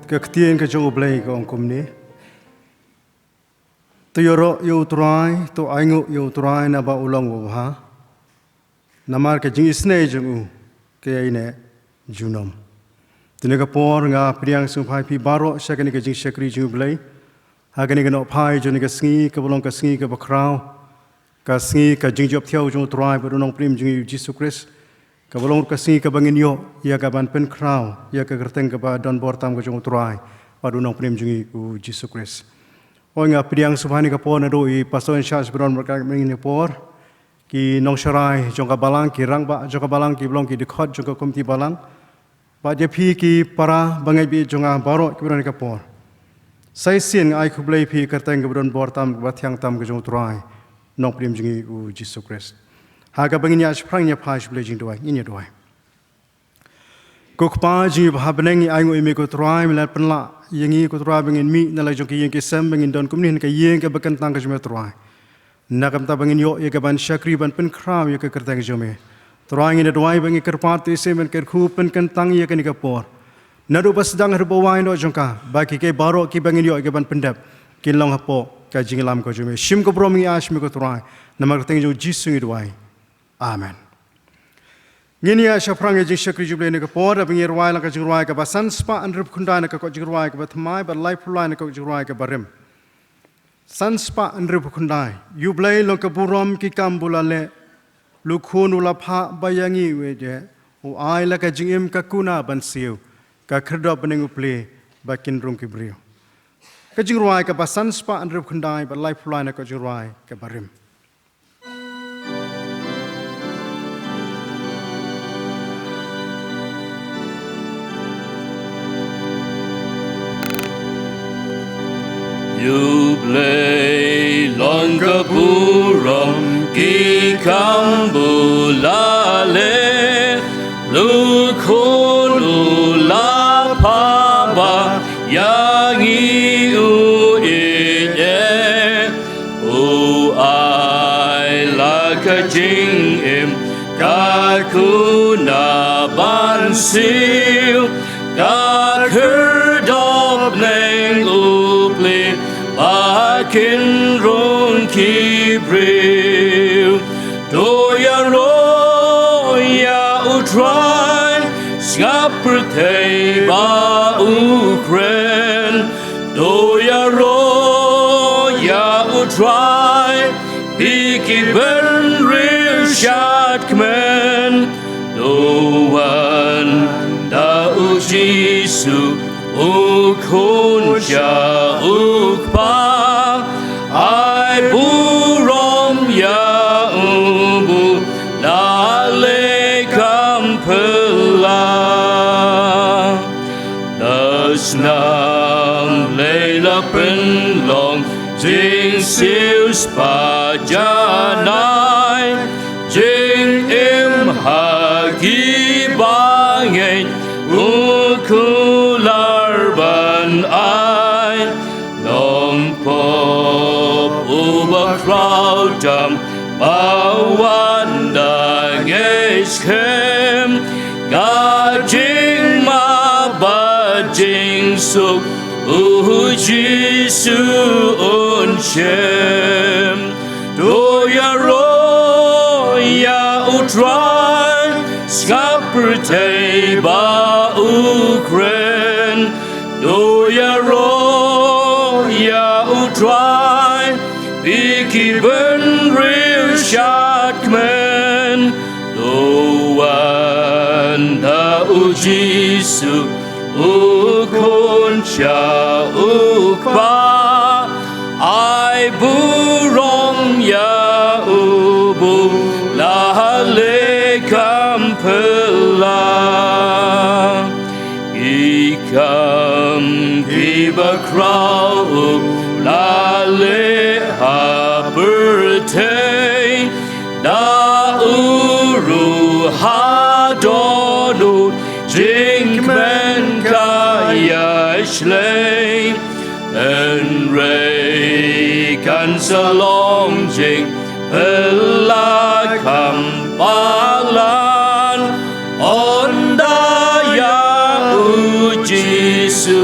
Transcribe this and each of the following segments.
Kektian ke U Blei ke ongkum ni. Tu yoro U Trai, tu aingu U Trai na ba ulong wabha. Namar ke Jingiaseng Sngi U ke ine junom. Tune ke por nga priang sngewbha pi baro syakani ke Jingiaseng U Blei. Hagani ke no pai joni ke sngi ke bolong ke sngi ke bakrau. Ka sngi ke Jingiop thiau U Trai berunong prim Jingi Yesus Kristus. Ka bolong ke sngi ke bangin yo ia ka ban pen krau ia ke gerteng ke ba don bortam ke U Trai berunong prim Jingi Yesus Kristus. O nga priang subhani ka por na do I pastor in charge beron merka mengin por ki nong sharai jong ka balang ki rang ba jong ka balang ki blong ki de khot jong ka komti balang ba je phi ki para bangai bi jong a baro ki beron ka por sai sin ai khu blei phi kerteng ke beron bor tam ba thyang tam ke jong Trai nong prim Jingi Jesus Christ ha ka bangin ya sprang ya phai blei jing doai in ya doai Kokpa Jingi Bhabeneng ai ngoi me ko Trai mela penla yengi ko Trai bangin mi na la jong ki yeng ke sem bangin don kumni ka yeng ke bakan tang ka jome Trai na kam ta bangin yo ye ka ban shakri ban pen khram ye ka kerta ke jome Trai ngi doai bangi kerpat te sem kyrkhu pen kan tang ye ka ni ka por na do pas dang her bawai no jong ka ba ki ke baro ki bangin yo ke ban pendap kin long hapo ka jingilam ko jome shim ko promi ash me ko Trai na mar teng jo jisu ngi doai amen Ngini ya syafrang ya Jingiaseng U Blei ne ka por bangi rwai la ka jingruai ka basan spa andrup khundai na ka ko jingruai ka bathmai ba lai phulai na ka jingruai ka barim san spa andrup khundai U Blei long ka burom ki kambula le lukhun ula pha bayangi we je u ai la ka jingim ka kuna ban siu ka khrdop baneng U Blei ba kin rung ki brio ka jingruai ka basan spa andrup khundai ba lai phulai na ka jingruai ka barim U Blei long ka burom ki kambula le lukhun ula pha ba yangi u ine u ai la ka jingim ka kuna ban siu ka khrdop neng U Blei Akin rong ki bril do ya ro ya U Trai sngewbha ba Ukraine do ya ro ya U Trai ki ben real shot kmen do wan da U Jesu U khun ja U pa ai burom ya bu la le kampela das nam le la pen long jing siu spa janai jing im ha gi bangeit ukular ban ai long pop uba crowdam bawanda geskem ga jing ma ba jing su u jisu un shem do ya ro ya U Trai sngewbha ba Ukraine do ya ro ya U Trai ki ben real shot kmen do wan da U Jesu U khun cha U pa ai burom ya U bu la le kampela Ikam giba krau la le haberte da uru ha donu jinkmen kaya shlei en re kan salong jing pela kampalan onda ya U Jesu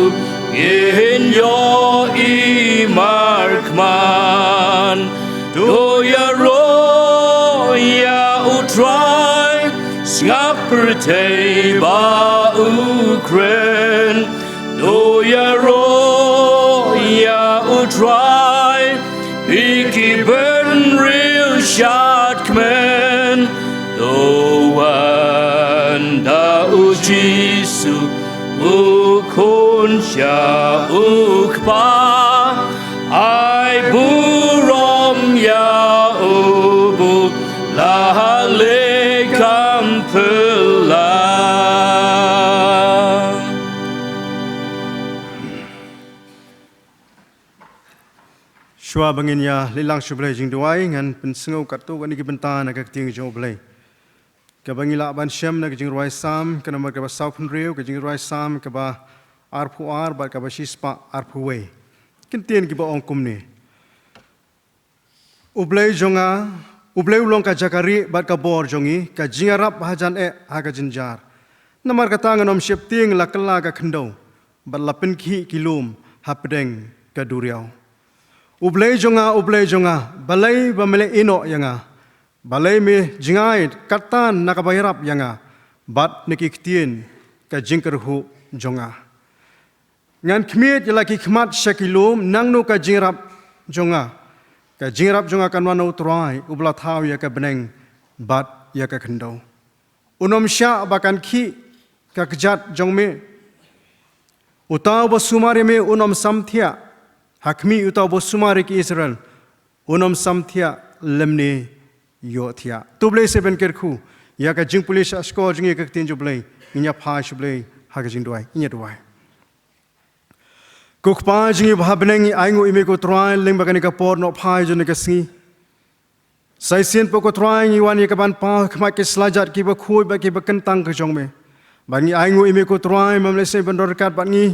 kmen do ya ro ya U Trai Biki burden real shot kmen do wanda U Jisu U kun sha U kpa ai burom ya ubu la le kampela Shua bangin ya lilang U Blei jing duai ngan pen sngeu kat tu kan iki benta na ka ting jing U Blei. Ka bangila ban syam na jing ruai sam kana mar ka ba sau phun riu ka jing ruai sam ka ba arpu ar ba ka ba shispa arpu we. Kin tien ki ba ong kum ni. U Blei jonga U Blei ulong ka jakari ba ka bor jongi ka jingarap hajan ha ka jinjar. Namar ka tangan om syep ting la kala ka khndo ba la pen ki kilum ha pedeng ka duriau. U Blei jonga balai ba mele ino yanga balai me jingai katan nakabayarap yanga bat nikiktin ka kyrkhu jonga ngan khmiet yalaki khmat shakilum nangno ka jingrap jonga kanwana U Trai ubla thau ya ka beneng bat ya ka khndo unom sha bakan khi ka kjat jongme utaw ba sumare me unom samthia Hakmi utau bosumari ki Israel unom samthia lemne yothia tu Blei seben kyrkhu ya ka jing pulis asko jing ka tin U Blei inya pha U Blei ha ka jing duai inya duai kokpa jing bha beneng aingu ime ko Trai leng bagani ka por no phai jone ka sngi sai sien po ko Trai ni wan ye ka ban pa khma ke slajat ki ba khoi ba ki ba kentang ka jong me bangi aingu ime ko Trai mamle se bandor kat bangi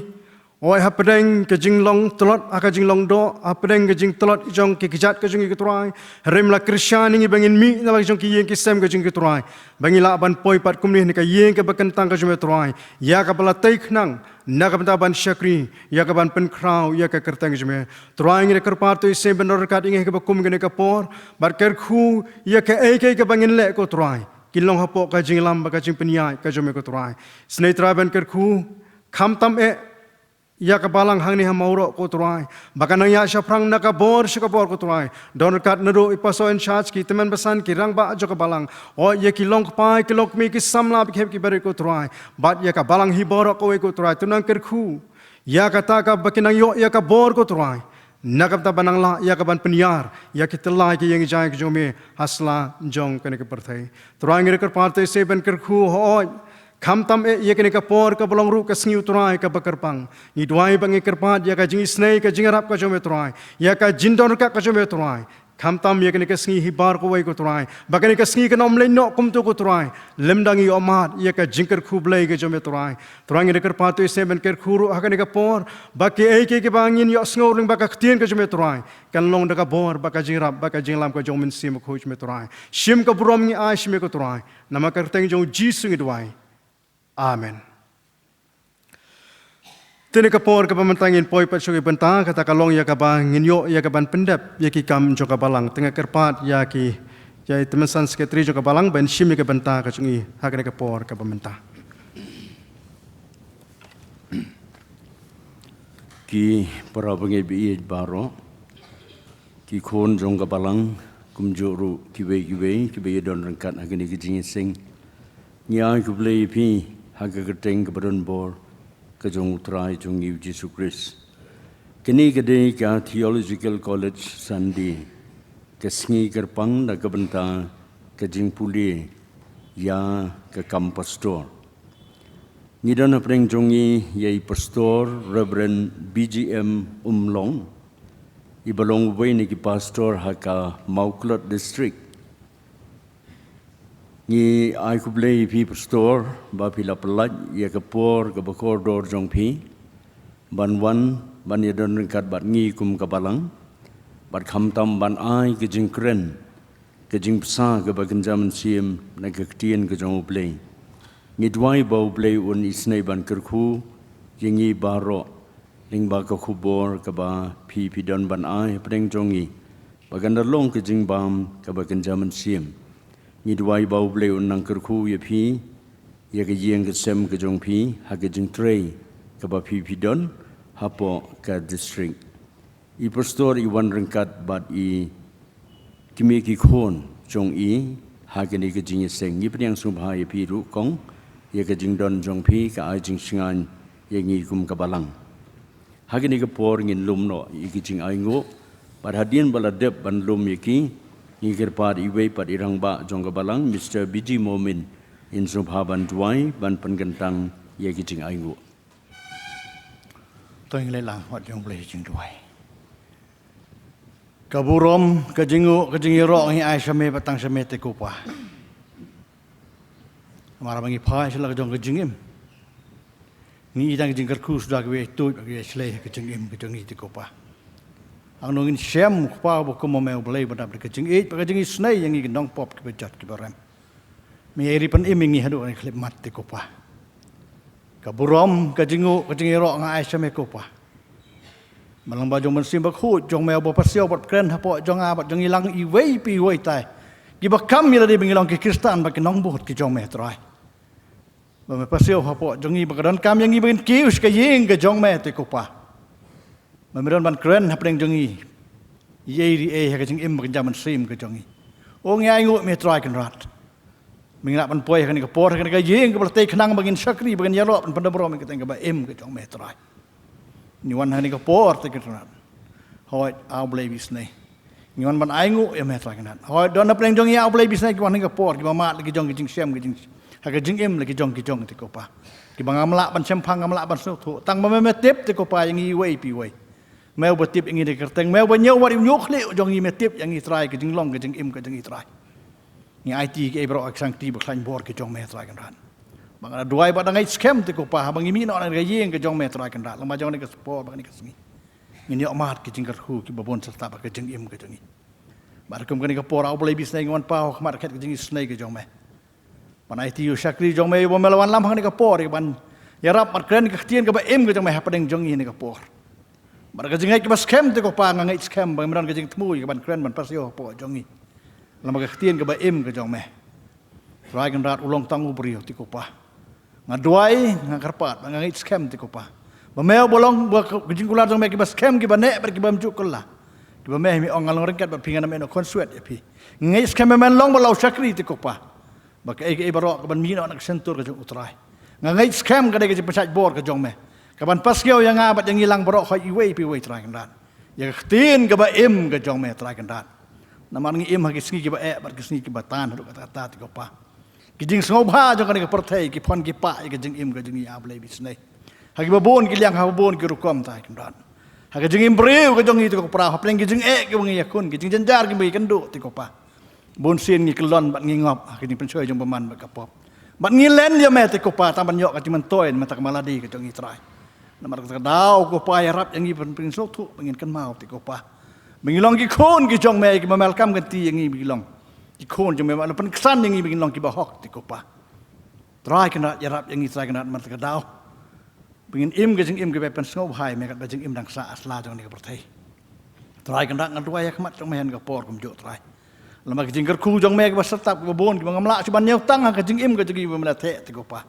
Oi hapedeng ke jinglong telot aka jinglong do hapedeng ke jing telot jong ke kijat ke jing ke Trai rem la krisyan ngi bangin mi na jong ki yeng ki sem ke jing ke Trai bangi la ban poi pat kumni ni ka yeng ke bakentang ke jong Trai ya ka bala tai khnang na ka ban syakri ya ka ban pen krau ya ka kertang jong Trai ngi kerpa tu se benor kat ngi ke bakum ke ka por bar kyrkhu ya ka ke bangin le ko Trai kilong hapo ka jing lam ka jing penyai ka jong ko Trai snei Trai ban kyrkhu kham tam Ya ka balang hang ni Mawroh ko Trai bakan ya syafrang na ka bor ko Trai don kat nado ipaso en charge ki teman besan ki rang ba jo ka balang o ye ki long pai ki lok mi ki samla bi ki bari ko Trai bat ya ka balang hi bor ko ko Trai tunang kyrkhu ya ka ta ka bakinang yo ya ka bor ko Trai nakap ta banang la ya ka ban penyar ya ki telai ki yang jai ki jome hasla jong kene ke perthai Trai ngir kar parte se ben kyrkhu ho Kham tam ye kene ka por ka bolong ru ka sngi U Trai ka bakarpang ni duai bangi kerpat ya ka jing snei ka jingarap ka jome Trai ya ka jindon ka jome Trai kham tam ye kene ka sngi hibar ko wai ko Trai bakane ka sngi ka nom le no kum to ko Trai lemdangi omat ya ka jingker khu blei ka jome Trai ngi kerpat tu se ben ker khuru ha kene ka por baki ke bangin yo sngo ring baka ktien ka jome Trai kan long da ka bor baka jingrap baka jinglam ka jong min sim ko jome Trai shim ka burom ngi a shim ko Trai nama ka teng jong jisu ngi duai Amen. Tene ka por ka pamantangin poi pat sugi benta kata kalong ya ka ba nginyo ya ka ban pendap ya ki kam jo ka balang tengah kerpat ya ki ya teman san sekretari jo ka balang ben shim ka benta ka sungi ha ka por ka pamenta. Ki para bangeit bi baro ki khon jong ka balang kumjuru kiwei don rangkat agini ki jingiaseng Sngi U Blei pi haga keteng kebadan bor ke jong U Trai jong U Yesus Kristus. Kini kedai ka Theological College Sandi ke sngi kerpang da kebenta ke jing puli ya ke kam pastor. Ni dan apreng jongi yai pastor Reverend BGM Umlong i Balang Presbyterian ni ki pastor haka Khronikl district. Ni ai U Blei pi pastor ba pila pelat ya ke por ke bakor dor jong pi ban wan ban ya don kat bat ngi kum ka balang bat kham tam ban ai ke jing kren ke jing psa ke bagan zaman sim na ke tien ke jong U Blei ni dwai ba U Blei un isnei ban kyrkhu jingi baro ling ba ka khubor ke ba pi don ban ai preng jongi bagan long ke jing bam ke bagan zaman sim ni dwai ba U Blei un nang kyrkhu ye pi ya ke jing ke sem ke jong pi ha ke jing trai ke ba pi don hapo ke district I pastor I wan rengkat bat I kimi ki khon jong I ha ke ni ke jing seng ni pnyang sngewbha I pi ru kong ya ke jing don jong pi ka ai jing singan ya ngi kum ka balang ha ke ni ke por ngin lum no I ke jing ai ngo bat hadien bala dep ban lum yaki ni ker par iwei pat irang ba jong ka balang Mr. BG Momin in sngewbha ban duai ban pengentang ya ke jing ai ngo tôi nghe là hoạt động beli jing duai kaburom kajingu ro ngi ai shame batang shame te kupa amara bangi phai sila kajong kajingim ni idang jing kyrkhu sudah ke tu ke slei kajingim kajingi te kupa ang nongin shem pa bo ko me Blei badap kajingi kajingi snai yang ngi nong pop ke bejat ke baram me eri pan imingi hadu ni klip mat te kupa kaburom kajingu ro ngai ai shame kupa malang ba jong mensim ba khot jong meo ba pasio bat kren hapo jong a bat jong ilang I wei pi wei tai ki ba kam mi la di bingilong ki kristan ba ki nong bot ki jong me trai ba me pasio hapo jong I ba kadon kam yang I ben kius ka ying ka jong me te kupa ba me don ban kren hapeng jong I ye ri e ha ka jing im ba jam mensim ka jong I o ngai ngut me trai kan rat mingla ban poi ka ni ka por ka ying ka ba te khnang ba gin sakri ba gin yalo ban pandabro me ka teng ba im ka jong me trai ni wan hani ka por te kitran hoi au Blei bisne ni wan ban aingu ya me tra kanan hoi don na pleng jong ya au Blei bisne ki wan ka por ki ma lagi jong ki jing sem ki jing ha ka jing em lagi jong te ko pa ki bang amla ban sem phang amla ban su thu tang ma me tip te ko pa yang I wei pi wei meu ba tip ingi de kerteng meu ba nyau wa yu khli jong I me tip yang I trai ki jing long ki jing em ki jing I trai ni IT ki e bro aksang ti ba khlain bor ki jong me tra kanan bang ada dua ibadah ngai scam te ko pa bang imi no ngai yeng ke jong me tra kan rat lama jong ni ke sport bang ni ke sngi ni mat ke jing kyrkhu ki babon serta ba ke jing im ke jong I bar kum ke por au Blei bisnai ngon pa khmat khet ke jing snai ke jong me ban IT yu sakri jong me bo melawan lam hang ni ke por ban ya rap mat kren ke tien ke ba im ke jong me ha padeng jong I ni ke por bar ke jing ngai ke ba scam te ko pa ngai scam bang meron ke jing tmu ke ban kren ban pasio po jong I lama ke tien ke ba im ke jong me rai kan rat ulong tang ubrio ti ko pa ngaduai ngakarpat ngai scam ti ko pa ba meo bolong ba kejing kular jong me ki ba scam ki ba ne ber ki ba mju kulla ki ba me mi ong ngalong ringkat ba pingan me no konsuet ya pi ngai scam me man long ba lau sakri ti ko pa ba ke e barok ban mi no nak sentur ke jong utrai ngai scam ka de ke pesat bor ke jong me ka ban paskeo yang abat yang hilang barok khoi iwei pi wei trai kan dan ya tin ke ba im ke jong me trai kan dan naman ngi im ha ki sngi ki ba e bar ki sngi ki ba tan ru kata ti ko pa ki jing sngewbha jong ka perthai ki phon ki pa ki jing im ka jing ya Blei bisnai ha ki babon ki liang ha babon ki rukom tai kan dan ha ki jing im breu ka jong I ti ko pra ha pleng ki jing e ki ngi yakun ki jing janjar ki bi kan du ti ko pa bon sin ngi kelon bat ngi ngop ha ki jing penchoi jong paman ba ka pop bat ngi len ya me ti ko pa tam ban yok ka jing man toin man tak maladi ka jong I trai namar ka dau ko pa ya rap yang I pen sok thu pengin kan mau ti ko pa mengilong ki khon ki jong me ki mamelkam kan ti yang I mengilong ki khon jong me ma pen ksan yang I bingin long ki ba hok ti ko pa trai kan ya rap yang I trai kan man ka dau bingin im ke jing im ke pen sngewbha me ka jing im dang sa asla jong ni ka perthai trai kan ngat dua ya khmat jong me han ka por kum jo trai lama ke jing kyrkhu jong me ka ba sertap ka bon ki ngamla chuban nyau tang ka jing im ka jing I ba the ti ko pa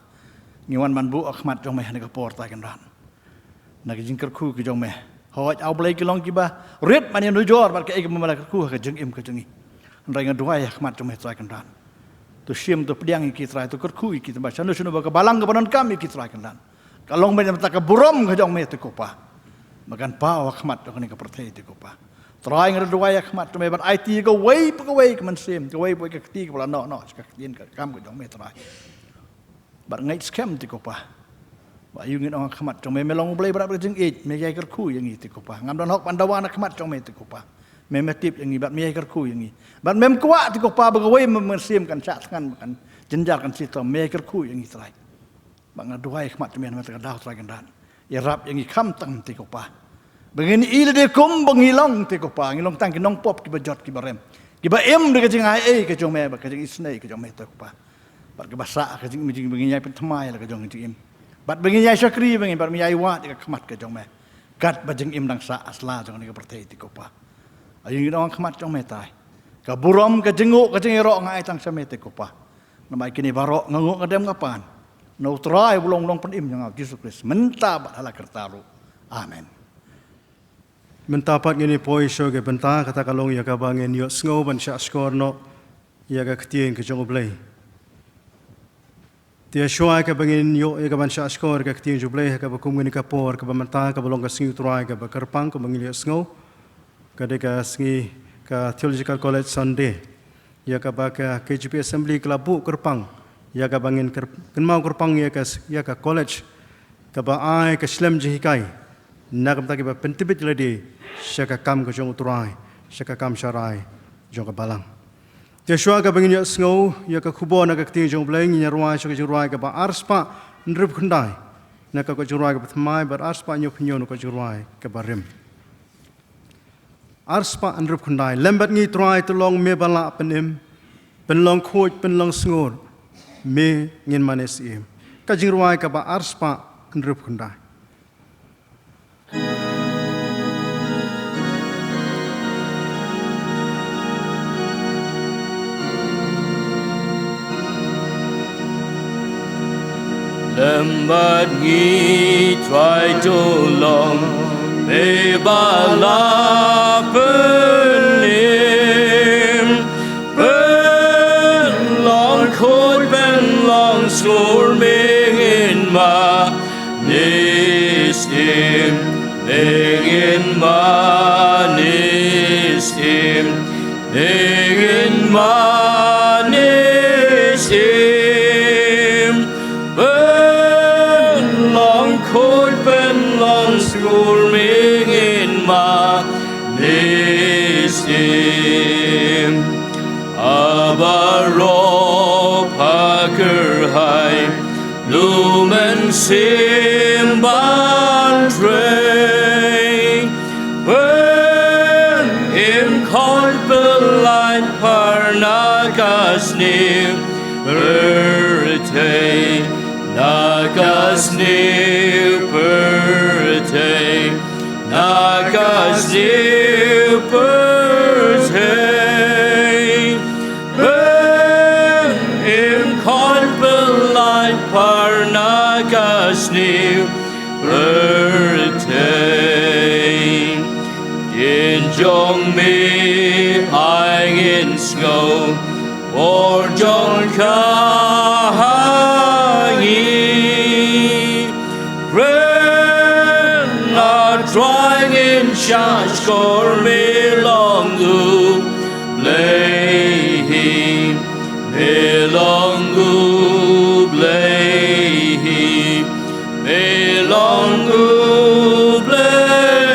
ngiwan man bu khmat jong me han ka por trai kan ran na ke jing kyrkhu ki jong me hoi au Blei ki long ki ba rit man nu jor ba ke ma kyrkhu ka jing im ka jing I rai ngadua ya khmat jong me trai kan ran tu sim tu pediang ki trai tu kyrkhu ki ba sanu sunu ba ka balang ka banon kam ki trai kan ran kalong ben ta ka burom ka jong me te ko pa makan pa wa khmat jong ni ka perthai te ko pa trai ngadua ya khmat jong me ban IT ka wei ka man sim ka wei ka ti ka la no ka tin ka kam ka jong me trai ba ngai scam te ko pa ba yu ngin ong khmat jong me long Blei ba jing e me yai kyrkhu yang I te ko pa ngam don hok pan dawan khmat jong me te ko pa me tip yang I bat me yai kyrkhu yang I bat mem kwa te ko pa ba wei man sim kan cha kan kan jenjar kan sitom me yai kyrkhu yang I trai bang aduai khmat me ta dau trai kan dan ya rap yang I kham tang te ko pa bangin I le de kum bang hilong te ko pa ngilong tang ki nong pop ki ba jot ki ba rem ki ba em de ka jing ai e ka jong me ba ka jing isnai ka jong me te ko pa bat ka basa ka jing bangin yai pen thmai la ka jong jing im bat bangin yai sakri bangin bat mi yai wa ka khmat ka jong me kat ba jing im dang sa asla jong ni ka perthai ti ko pa ayu ngi dong khmat jong me tai ka burom ka jingu ka jing ro ngai tang sa me te ko pa namai kini barok ngangu ka dem ngapan no trai bulong long penim yang Yesus Kristus mentah bat hala kertaru. Amen. Mentapat ngini poi show ke benta kata kalong ya ka bangin yo sngo ban sha skor no ya ka ktien ke jong blai. Tia shoa ka bangin yo ya ka ban sha skor ka ktien jong blai ka ba kum ngini ka por ka ba menta ka bolong ka sngi U Trai ka ba kerpang ka bangin yo sngo ka de ka sngi ka Theological College Sunday ya ka ba ka KGP Assembly Kelabu kerpang ya ka bangin kenmau kerpang ya ka college ka ba ai ka slam jihikai nak mta ke ba pentibit ladi syaka kam ke jong U Trai syaka kam syarai jong ka balang Joshua ka bangin ya sngo ya ka khubo na ka kti jong bleng nya ruai syaka jurai ka ba arspa ndrip khandai na ka jurai ka thmai bar arspa nyu phnyon ka jurai ka ba rim arspa ndrip khandai lembat ngi trai tulong me bala penim penlong khoj penlong sngur me ngin manes im ka jurai ka ba arspa ndrip khandai Lembat ngi trai tulong me bala penim penlong khot penlong sngur me ngin ma nistim ngin ma nistim ngin ma nistim khot ben long school me in ma nistim abaro paker hai lumen simban train ben im khot belight parnakas nim birthday nagas new birthday, nagas new birthday. Ben im konbelait par nagas new birthday. In jong me ang in snow, or jong ka. Shashkor Mylliem Umlong, Mylliem Umlong, Mylliem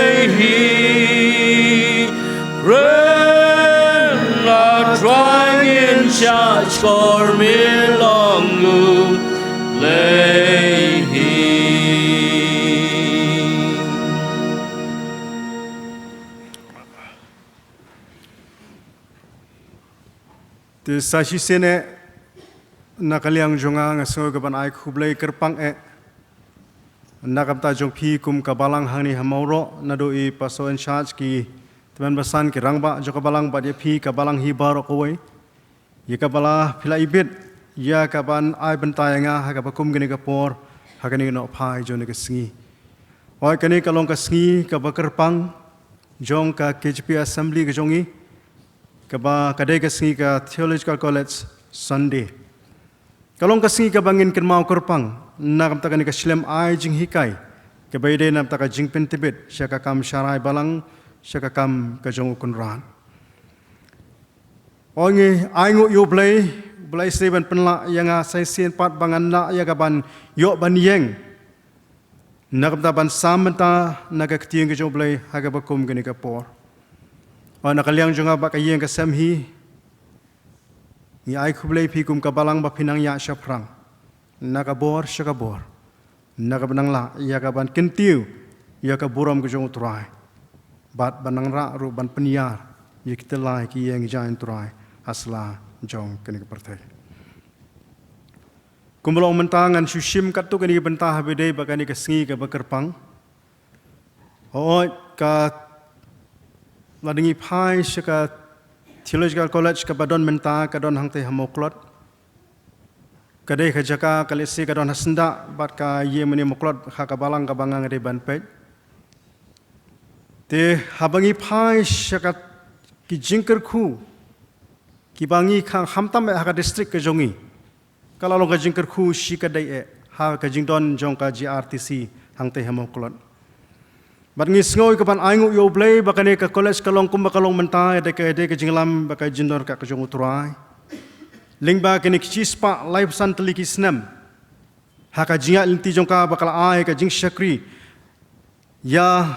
Umlong. Ren la trying Shashkor Mylliem Umlong. Sashi sene nakaliang jonga ngaso gaban ai U Blei kerpang nakam ta jong phi kum ka balang hangni Mawroh nado I paso in charge ki teman basan ki rangba jo ka balang ba dia phi ka balang hi baro koi ye ka bala phila ibet ya ka ban ai bentayanga ha ka bakum gani ka por ha gani no phai jo ne ka sngi oi kani ka long ka sngi ka ba kerpang jong ka KGP Assembly ka jongi kaba kadai kasih ka Theological College Sunday. Kalong kasih ka bangin kenmau kerpang nakam takani ka Shlem ai jing hikai kaba ide nam taka jing pentibet syaka kam syarai balang syaka kam ka jong kunran. Ongi aingu U Blei Blei Steven penla yang sai sien pat bangan na ya kaban yo ban yeng nakam taban samenta naga ktieng ka jong Blei haga bakum gani ka por. Nakaliang jonga ba kayeng kasam hi ni ai U Blei phi kum ka balang ba phinang ya syaphrang nakabor syakabor nakabanang la ya ka ban kentiu ya ka buram ka jong U Trai bat banang ra ru ban peniar ya kita lai ki yang jain Trai asla jong kini pertai kumbolong mentangan syushim katu kini bentah bede ba kani ka sngi ka bakerpang ka ladingi phai syaka Theological College ka badon menta ka don hangte hamoklot kadai kajaka kalesi kadon hasenda bat ka ye meni moklot ha ka balang ka bangang de ban pet te habangi phai shakat ki jingkyrkhu ki bangi khang hamtam ha ka district ka jongi kala long ka jingkyrkhu shi ka dai e ha ka jingdon jong ka GRTC hang te hamoklot bat ngi sngoy ka ban aingu U Blei bakane ka college kalong kum bakalong mentai de ka jinglam bakai jindor ka jong U Trai lingba kini chispa live santli ki snam haka jinga linti jongka bakal ai ka jing syakri ya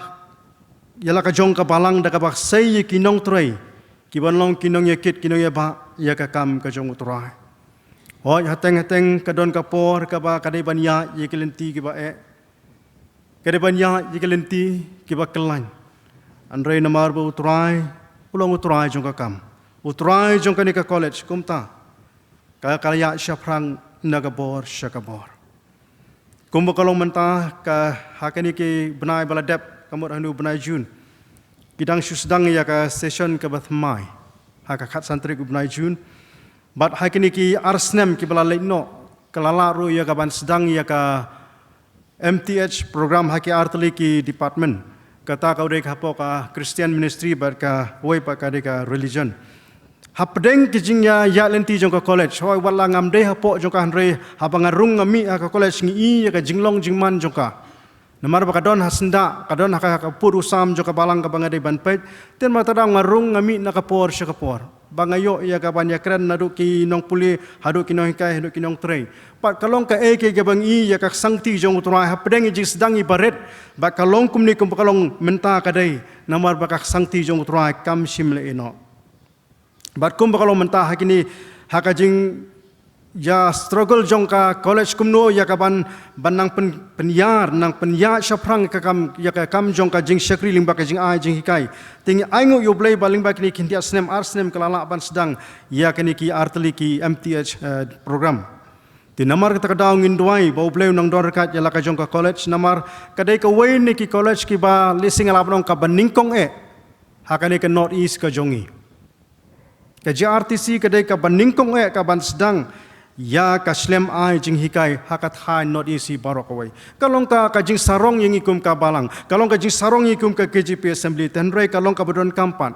yala ka jongka balang da ka bak sei ki nong trai ki banlong ki nong yakit ki nong ya ba ya ka kam ka jong utrai hoi hateng ka don ka por ka ba ka dei ban ya ye ki linti ki ba e ka dei ban ya ye ki linti ki ba kelan andre namar ba utrai ulong utrai jongka kam utrai jongka ni ka college kumta kaya syaprang nagabor syakabor. Kumba kalong mentah ka hakani ki benai baladep kamut hanu benai Jun. Kidang susdang ya ka session ke bathmai. Haka khat santri ku benai Jun. Bat hakani ki arsnem ki balalai no kelala ru ya ka ban sedang ya ka MTH program haki artli ki department. Kata kau dek hapo ka Christian ministry bat ka wei pa ka dek ka religion. Hapdeng kijingnya ya lenti jongka college hoi wala ngamde hapo jongka hanre habangarung ngami ka college ngi ya ka jinglong jingman jongka namar ba kadon hasenda kadon haka pur usam jongka balang ka bangade banpet ten mata dang ngarung ngami nakapor syakapor bangayo ya ka ban yakran nadu ki nong puli hadu ki nong kai hadu ki nong trei pat kalong ka ke ga bangi ya ka sangti jong utrai hapdeng ji sedang ibaret ba kalong kumni kum kalong menta kadai namar ba ka sangti jong utrai kam simle eno bat kum kalau mentah hakini hakajing ya struggle jongka college kumno ya kaban banang penyar nang penyar syaprang kakam ya kam jongka jing syakri limba ka jing ai jing hikai ting aingu U Blei baling ba kini kintia snem arsnem kelala ban sedang ya kini ki artli ki MTH program ti namar kita kadau ngindwai ba U Blei nang dor kat ya la ka jongka college namar kadai ka wei ni ki college ki ba lising ala nong ka baningkong hakani ka north east ka jongi ka GRTC kadai ka baningkong ka ban sedang ya ka slem ai jing hikai hakat hai not easy barok away kalong ka jing sarong yang ikum ka balang kalong ka jing sarong ikum ka KGP assembly tenrai kalong ka badon kampan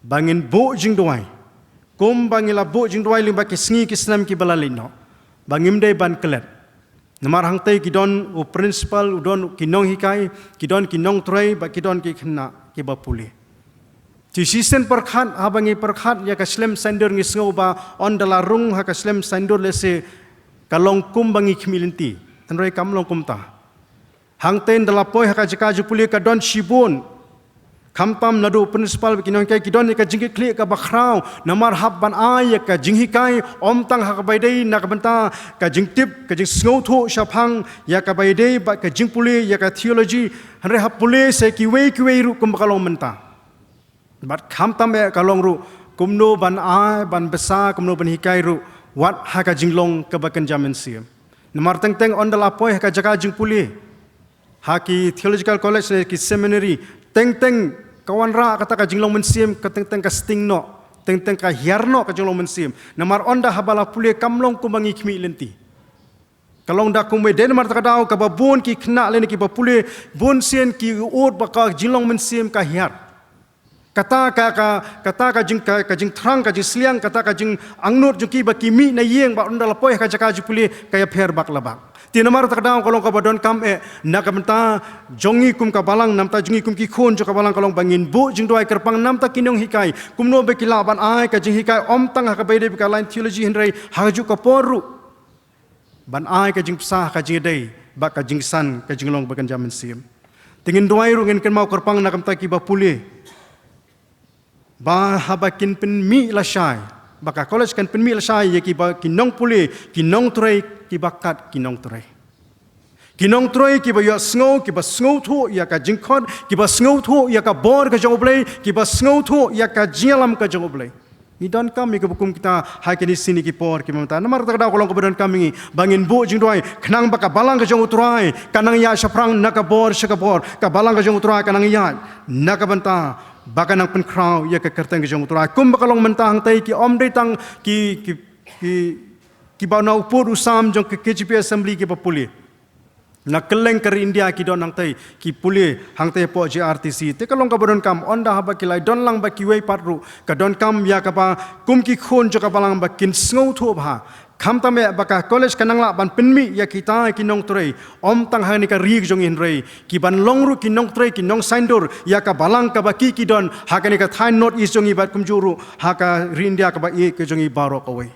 bangin bu jing doai kum bangila bu jing doai limba ki sngi ki snam ki balalino bangim dei ban kelet namar hang tei ki don u principal u don ki nong hikai ki don ki nong trai ba ki don ki khna ki ba puli Ci sisen perkhat habangi perkhat ya ka slem sandur ngi sngewbha on dalarung ha ka slem sandur lese kalong kum bangi khmilinti tanroi kam long kumta hang ten dalapoi ha ka jaka jupuli ka don shibun khampam nadu principal kinong kai kidon ka jingki kli ka bakhrau namar hab ban ai ka jinghi kai om tang ha ka baidei na ka banta ka jingtip ka jing sngow thu shaphang ya ka baidei ba ka jingpuli ya ka theology hanre ha puli se kiwei ru kum kalong menta bat kham tambe kalong ru kumno ban ai ban besa kumno ban hikai ru wat haka jinglong ke bakan jamin siam namar teng on dalapoi haka jaka jingpuli haki theological college ki seminary teng kawan ra kata ka jinglong mensiam ka teng ka sting no teng ka hiarno ka jinglong mensiam namar onda habala puli kamlong kumangi khmi lenti kalong da kumwe den mar takadau ka babun ki khna len ki bapuli bun sien ki ut baka jinglong mensiam ka hiar kata ka jing thrang ka jing sliang kata ka jing angnut juki ba kimi na yeng ba undal poi ka jaka jupuli kaya pher bak labak tinamar takdang kolong ka badon kam na ka menta jongi kum ka balang namta jongi kum ki khon jo ka balang kolong bangin bu jing doi kerpang namta kinong hikai kumno be kilaban ai ka jing hikai om tang ha ka beide ka line theology henrei haju ka poru ban ai ka jing psah ka jing dei ba ka jing san ka jing long bakan jamin sim tingin doi ru ngin ken mau kerpang na kamta ki ba puli ba habakin pen mi la shai baka college kan pen mi la shai ye ki ba kinong puli kinong trai ki bakat kinong trai ki ba ya snow ki ba snow thu ya ka jingkhon ki ba snow thu ya ka bor ka jong blei ki ba snow thu ya ka jialam ka jong blei ni don kami ke bukum kita hai ke ni sini ki por ki mamta namar tak da kolong ke badan kami bangin bu jing doi khnang baka balang ka jong utrai kanang ya shaprang naka bor shakabor ka balang ka jong utrai kanang ya naka banta baka nang pen kraw ya ka kerteng jong utrai kum baka long mentang tai ki om dei tang ki Kiba na upur usam jong ke KGP Assembly kiba pulih. Na keleng kari India ki don hang tai ki pulih hang tai po JRTC. Te kalong ka bodon kam onda haba kilai don lang ba kiwei patru ka don kam ya ka ba kum ki khon jo ka balang ba kin sngo thu bha. Kham ta me baka college kanang la ban pinmi ya kita ki nong trei om tang ha ni ka ri jong in rei ki ban long ru ki nong trei ki nong saindur ya ka balang ka ba ki don ha ka ni ka thai not is jong i bat kum juru ha ka ri India ka ba e ke jong i baro ka wei.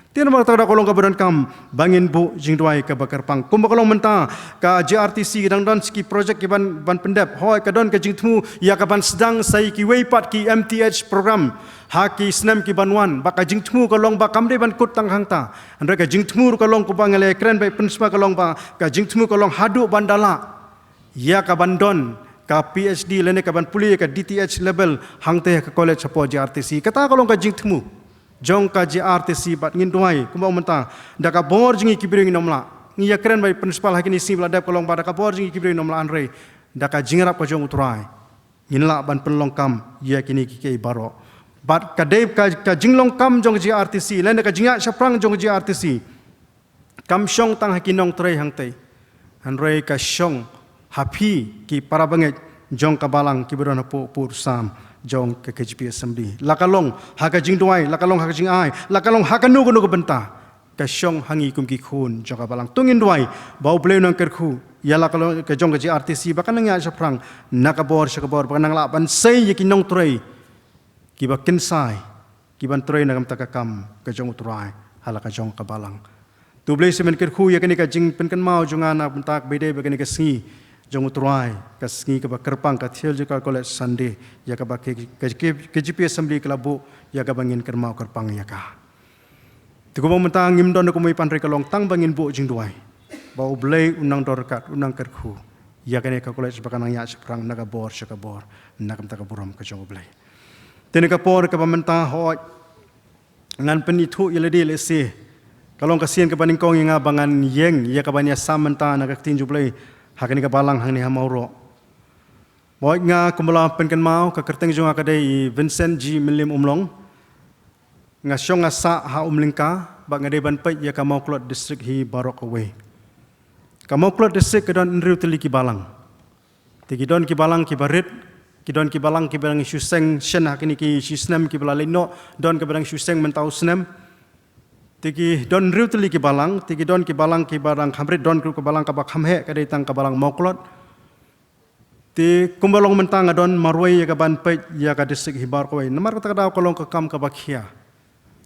Tiada mahu tahu kolong kabaran kam bangin bu jingduai ke bakar pang. Kumba kolong mentah ka JRTC dan don ski projek ki ban pendep. Hoi ka don ke jingtmu ya ka ban sedang sai ki weipat ki MTH program. Ha ki snam ki banwan baka jingtmu kolong ba kamde ban kut tang hangta. Andra ka jingtmu kolong ku bangale kren bai prinsipal kolong ba ka jingtmu kolong hadu bandala. Ya ka ban don ka PhD lene ka ban puli ka DTH level hangte ka college apo JRTC. Kata kolong ka jingtmu jong ka JRTC bat ngin duai kumba mentang daka bor jingi kibring nomla ngi ya keren bai principal hakini sing bladap kolong ba daka bor jingi kibring nomla anre daka jingrap ka jong utrai nginla ban penlong kam ya kini ki baro bat ka dev ka jinglong kam jong JRTC len ka jingya saprang jong JRTC kam syong tang hakinong trai hang tai anre ka syong hapi ki para bangeit jong ka balang kibron pu pur sam jong ke KGP Assembly. Lakalong haka jing duai, lakalong haka jing ai, lakalong haka nugu benta. Kasyong hangi kum ki khun jong ka balang tungin duai, bau bleu nang kyrkhu. Ya lakalong ke jong ke JRTC bakan nang ya saprang nakabor sakabor bakan nang laban sei yaki nong trai. Kiba kinsai, kiban trai nagam takakam ke jong utrai, halaka jong ka balang. Tu bleu semen kyrkhu yakani ka jing penkan mau jong ana bentak bede bakani ka sngi jong utrai ka sngi ka kerpang ka theological college Sunday ya ka ba KGP Assembly kelabu ya ka bangin kermau kerpang ya ka tu ko mentang ngim don ko mai pan re kalong tang bangin bu jing duai bau blei unang dorkat unang kerkhu ya ka ne ka college bakanang ya seprang naga bor sakabor nakam ta ka buram ka jong blei tene ka por ka mentang ho ngan penitu iladi lese kalong kasien ka baning kong nga bangan yeng ya ka banya samanta naga tinju blei hakani ka balang hang ni ha Mawroh. Boy nga kumula penkan mau ka kerteng jong akadai Vincent G Mylliem Umlong. Nga syong nga sa ha umlingka ba nga deban pai ya ka Mawklot district hi barok away. Ka Mawklot district ka don nriu teli ki balang. Tigi don ki balang ki barit, ki don ki balang ki barang syuseng shen hakini ki shisnem ki balalino don ka barang syuseng mentau snem. Tiki don riu teli ki balang, tiki don ki balang ki barang hamrit don ki balang ka bak hamhe ka datang ka balang Mawklot. Ti kumbalong mentang don marwai ya ka ban pet ya ka district hibar ko namar ka daw kolong ka kam ka bakhia.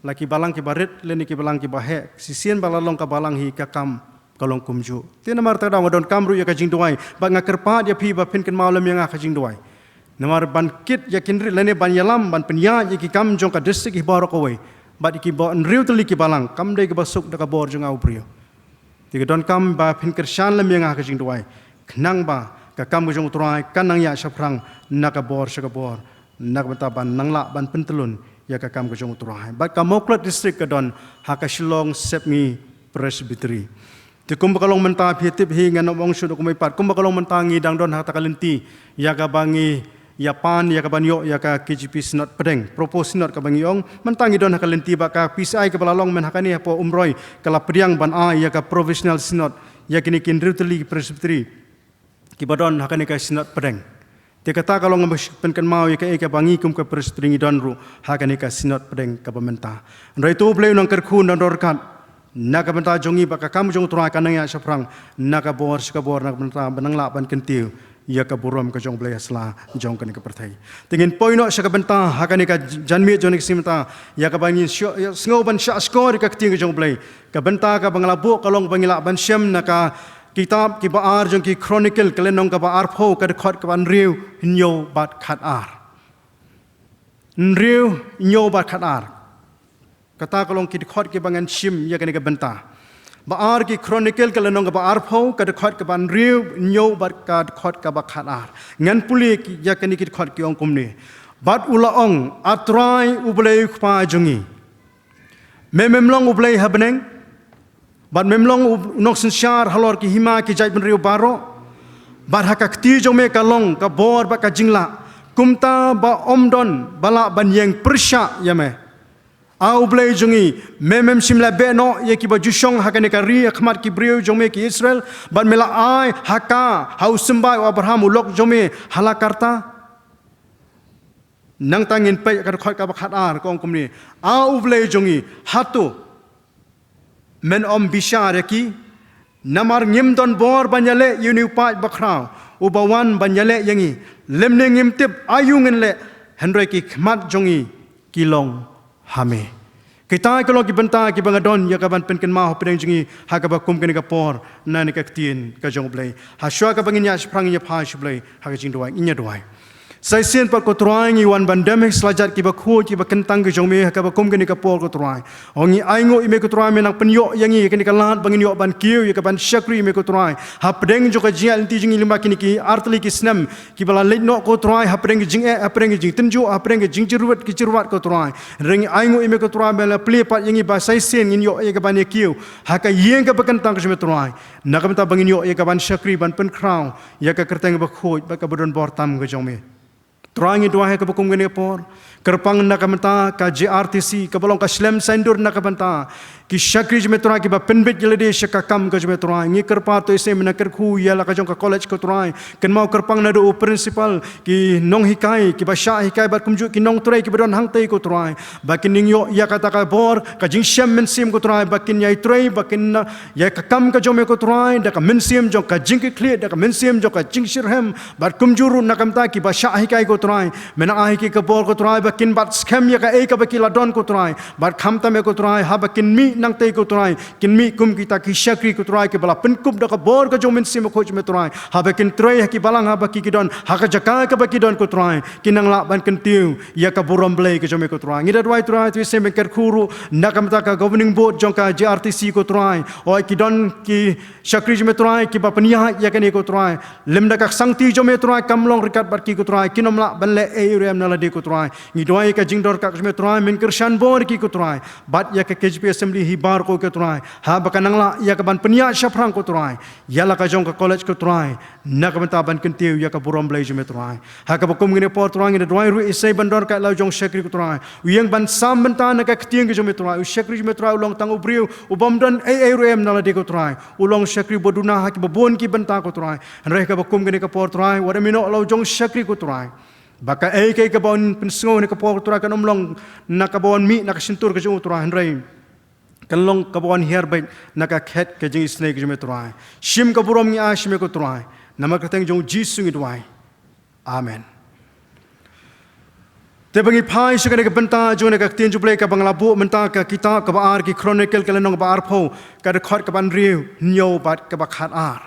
Laki balang ki barit leni ki balang ki bahe sisien balalong ka balang hi ka kam kolong kumju. Ti namar ta daw don kamru ya ka jing duai ba nga kerpat ya pi ba pin ken malam yang ka jing duai. Namar ban kit ya kinri leni ban yalam ban penya ya ki kam jong ka district hibar ko Bat iki ba nriu teli ki balang kam dei ke basuk da ka bor jong au prio. Ti don kam ba phin kershan lam yang ka jing duai. Knang ba ka kam jong utrai kanang ya saprang nakabor sakabor nak bentaban nangla ban pentelun ya ka kam jong utrai. Bat ka Mawklot district ka don ha ka Shillong Sepmi Presbyterian. Ti kum bakalong menta phiatip hi ngan ong shu ko mai pat kum bakalong menta ngi dang don ha ta kalenti ya ka bangi ya pan ya ka banyo ya ka KGP sinot pedeng propose sinot ka bangiong mentangi don hakalenti ba ka PCI ka balalong men hakani apo umroi kala pediang ban a ya ka provisional sinot ya kini kin ruteli presbyteri ki badon hakani ka sinot pedeng te kata kalau ngampen mau ya ka bangi kum ka presbyteri don ru hakani ka sinot pedeng ka pementa ndai tu bleu nang kyrkhu nang dorkat naka benta jongi ba ka kam jong tura kanang ya saprang naka bor sakabor nak benta benangla ban kentiu ya ka buram ka jong blei asla jong ka ni ka perthai tingin poino sa ka benta hakani ka janmi jong ni simta ya ka bangin sngoban sha skor ka ting jong blei ka benta ka banglabu kalong bangila ban syam na ka kitab ki baar jong ki Khronikl kalenong ka baar pho ka khot ka ban riu nyo bat khat ar nriu nyo bat khat ar kata kalong ki khot ki bangan syim ya ka ni ka benta Baar ki Khronikl kalenong ka baar pho ka khot ka ban riu nyo bat ka khot ka ba khat ar ngan puli ki ya kani ki khot ki ong kumni bat ulaong atrai U Blei khpa jungi memlong U Blei habneng bat memlong nok sensyar halor ki hima ki jai ben riu baro bat hakakti jong me kalong ka bor ba ka jingla kumta ba omdon bala ban yeng persya ya me U Blei jongi memem simla beno ye ki bajusong hakane ka ri khmat ki brio jome ki Israel ban mela ai haka hau sembai Abraham ulok jome halakarta nang tangin pe ka khot ka bakhat ar kong kumni U Blei jongi hatu men om bishar ki namar ngim don bor banyale yuni pa bakrau ubawan banyale yangi lemne ngim tip ayungen le henry ki khmat jongi kilong hame kita kalau ki benta ki bangadon ya kaban pen kenma ho pedeng jingi ha ka bakum ken ka por na ni ka tien ka jong blei ha shwa ka bangin ya sprang ya pha shblei ha ka jing doai inya doai sai sien pa ko troai ngi wan bandemic slajat ki ba khu ki ba kentang ka jong me ha ka bakum ken ka por ko troai ongi aingo ime ko troai menang penyo yangi ken ka lat bangin yo ban kiu ya ka ban shakri me ko troai ha pedeng jo ka jial ti jingi limba kini ki artli ki snam ki bala leit no ko troai ha pedeng jing ha pedeng jing tenjo ha pedeng jing jirwat ki jirwat ko troai ring aingo ime ko troai bela ple pat yangi ba sai sien ngin yo ya ka ban kiu ha ka yeng ka ba kentang ka jome troai na ka ta bangin yo ya ka ban shakri ban pen krau ya ka kerteng ba khoj ba ka bodon bor tam ka jong me Troangi doa ke bakum gene por kerpang nakamenta ka JRTC ka bolong ka slem sendur nakamenta ki shakri jme troa ki ba penbet jelede shakakam ka jme troa ngi kerpa to ise mena kyrkhu yala ka jong ka college ko troa ken mau kerpang na do principal ki nong hikai ki ba sha hikai ba kumju ki nong trai ki badon hang tei ko troa ba kin yo ya kata ka bor ka jing shem men sim ko troa ba kin yai trai ba kin ya ka kam ka jome ko troa da ka men sim jong ka jing ki clear da ka men sim jong ka jing shirhem ba kumjuru nakamta ki ba sha hikai ko troa mena ahi ki ka bor ko troa ba kin bat scam ya ka e ka ba ki ladon ko troa ba khamta me ko troa ha ba kin mi nang tei ko troa kin mi kum kita ki shakri ko troa ki bala penkup da ka bor ka jong men sim ko me troa ha ba kin trei ha ki balang ha ba ki don ha ka jaka ka ba ki don ko troa kin nang la ban kin tiu ya ka burom blei ka jome ko troa ngi da dwai troa tu se me kyrkhu nakamta ka governing board jong ka JRTC ko troa o ki don ki shakri jome troa ki ba pania ya ka ni ko troa lemda ka sangti jome troa kamlong rikat bat ki ko troa kinom la ban le e rem na la de ko troa ngi dwai ka jingdor ka jome troa men kershan bor ki ko troa bat ya ka KJP assembly hi bar ko ke troa ha ba kanang la ya ka ban pania shaprang ko troa ya la ka jong ka college ko troa na ka menta ban kin tiu ya ka burom blei jome troa ha ka bakum ngine por troa ngi dwai ru isai bandor ka la jong shakri ko troa uyang ban sam benta na ka ktieng ke jome troa u shakri jome troa ulong tang ubriu u bom don e rem na la de ko troa ulong shakri boduna ha ki babon ki benta ko troa re ka bakum ngine ka por troa wa mino lo jong shakri ko troa baka ke ka bon pensngo ne ka por troa kan umlong na ka bon mi na ka sintur ka jong troa re kalong ka bon hier bai na ka khet ka jing snake jome troa shim ka burom ngi a shime ko troa nama ka teng jong jisu ngi dwai amen te bangi phai se ka benta jo ne ka tien ju blei ka bangla bu menta ka kitab ka ba ar ki Khronikl ka lenong ba ar pho ka khot ka ban riu nyo bat ka ba khat ar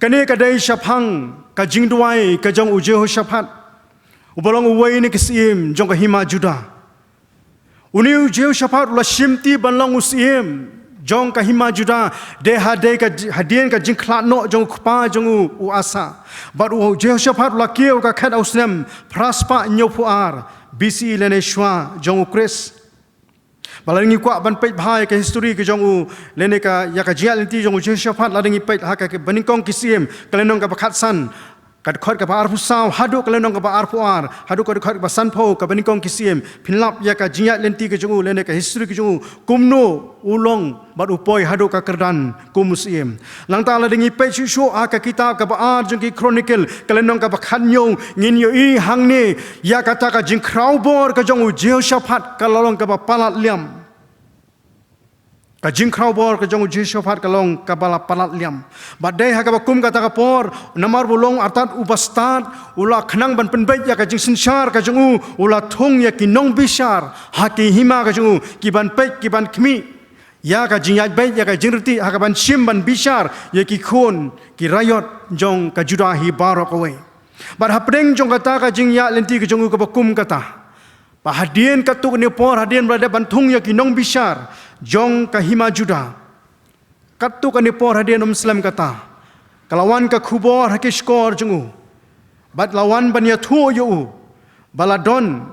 kane ka dei shaphang ka jing dwai ka jong u Jehoshaphat ubalong uwei ni kisim jong ka hima Juda uniu Jehoshaphat la shimti banlong usim jong ka hima Juda de hade ka hadien ka jing khlat no jong khpa jong u asa but Jehoshaphat la kieu ka khat ausnem praspa nyopu ar BC lene shwa jong Chris balangi kwa ban peit bhai ka history ka jong u lene ka ya ka jial ti jong Jehoshaphat la dengi peit ha ka baningkong kisim kalenong ka bakhat san kad khot ka ar pusau hadu kalenong ka ar puar hadu ka khot ka san pho ka baningkong kisim phinlap ya ka jial lenti ka jong u lene ka history ka jong kumno ulong bat upoi hadu ka kerdan kumusiem langta la dengi pe chu a ka kitab ka ba jong ki Khronikl kalenong ka bakhan nyong ngin yo i hangne ya kata ka jing kraubor ka jong u Jehoshaphat ka lolong ka ba palat liam ka jing kraubor ka jong u Jehoshaphat ka long ka bala palat liam badai ha ka ba kum kata ka por namar bulong artat ubastat ula khnang ban penbait ya ka jing sinshar ka jong u ula thong ya ki nong bishar ha ki hima ka jong u ki ban pek ki ban khmi ya ka jing yat bai ya ka jingrti ha ka ban shim ban bishar ya ki khon ki rayot jong ka Juda hi barok away bar hapdeng jong kata ka jing ya lenti ka jong u ka bakum kata pa hadien ka tu ne por hadien berada ban thung ya ki nong bishar jong ka hima Juda katu ka ne por hadien Muslim kata kalawan ka khubor ha ki skor jong u bat lawan ban ya thu yo baladon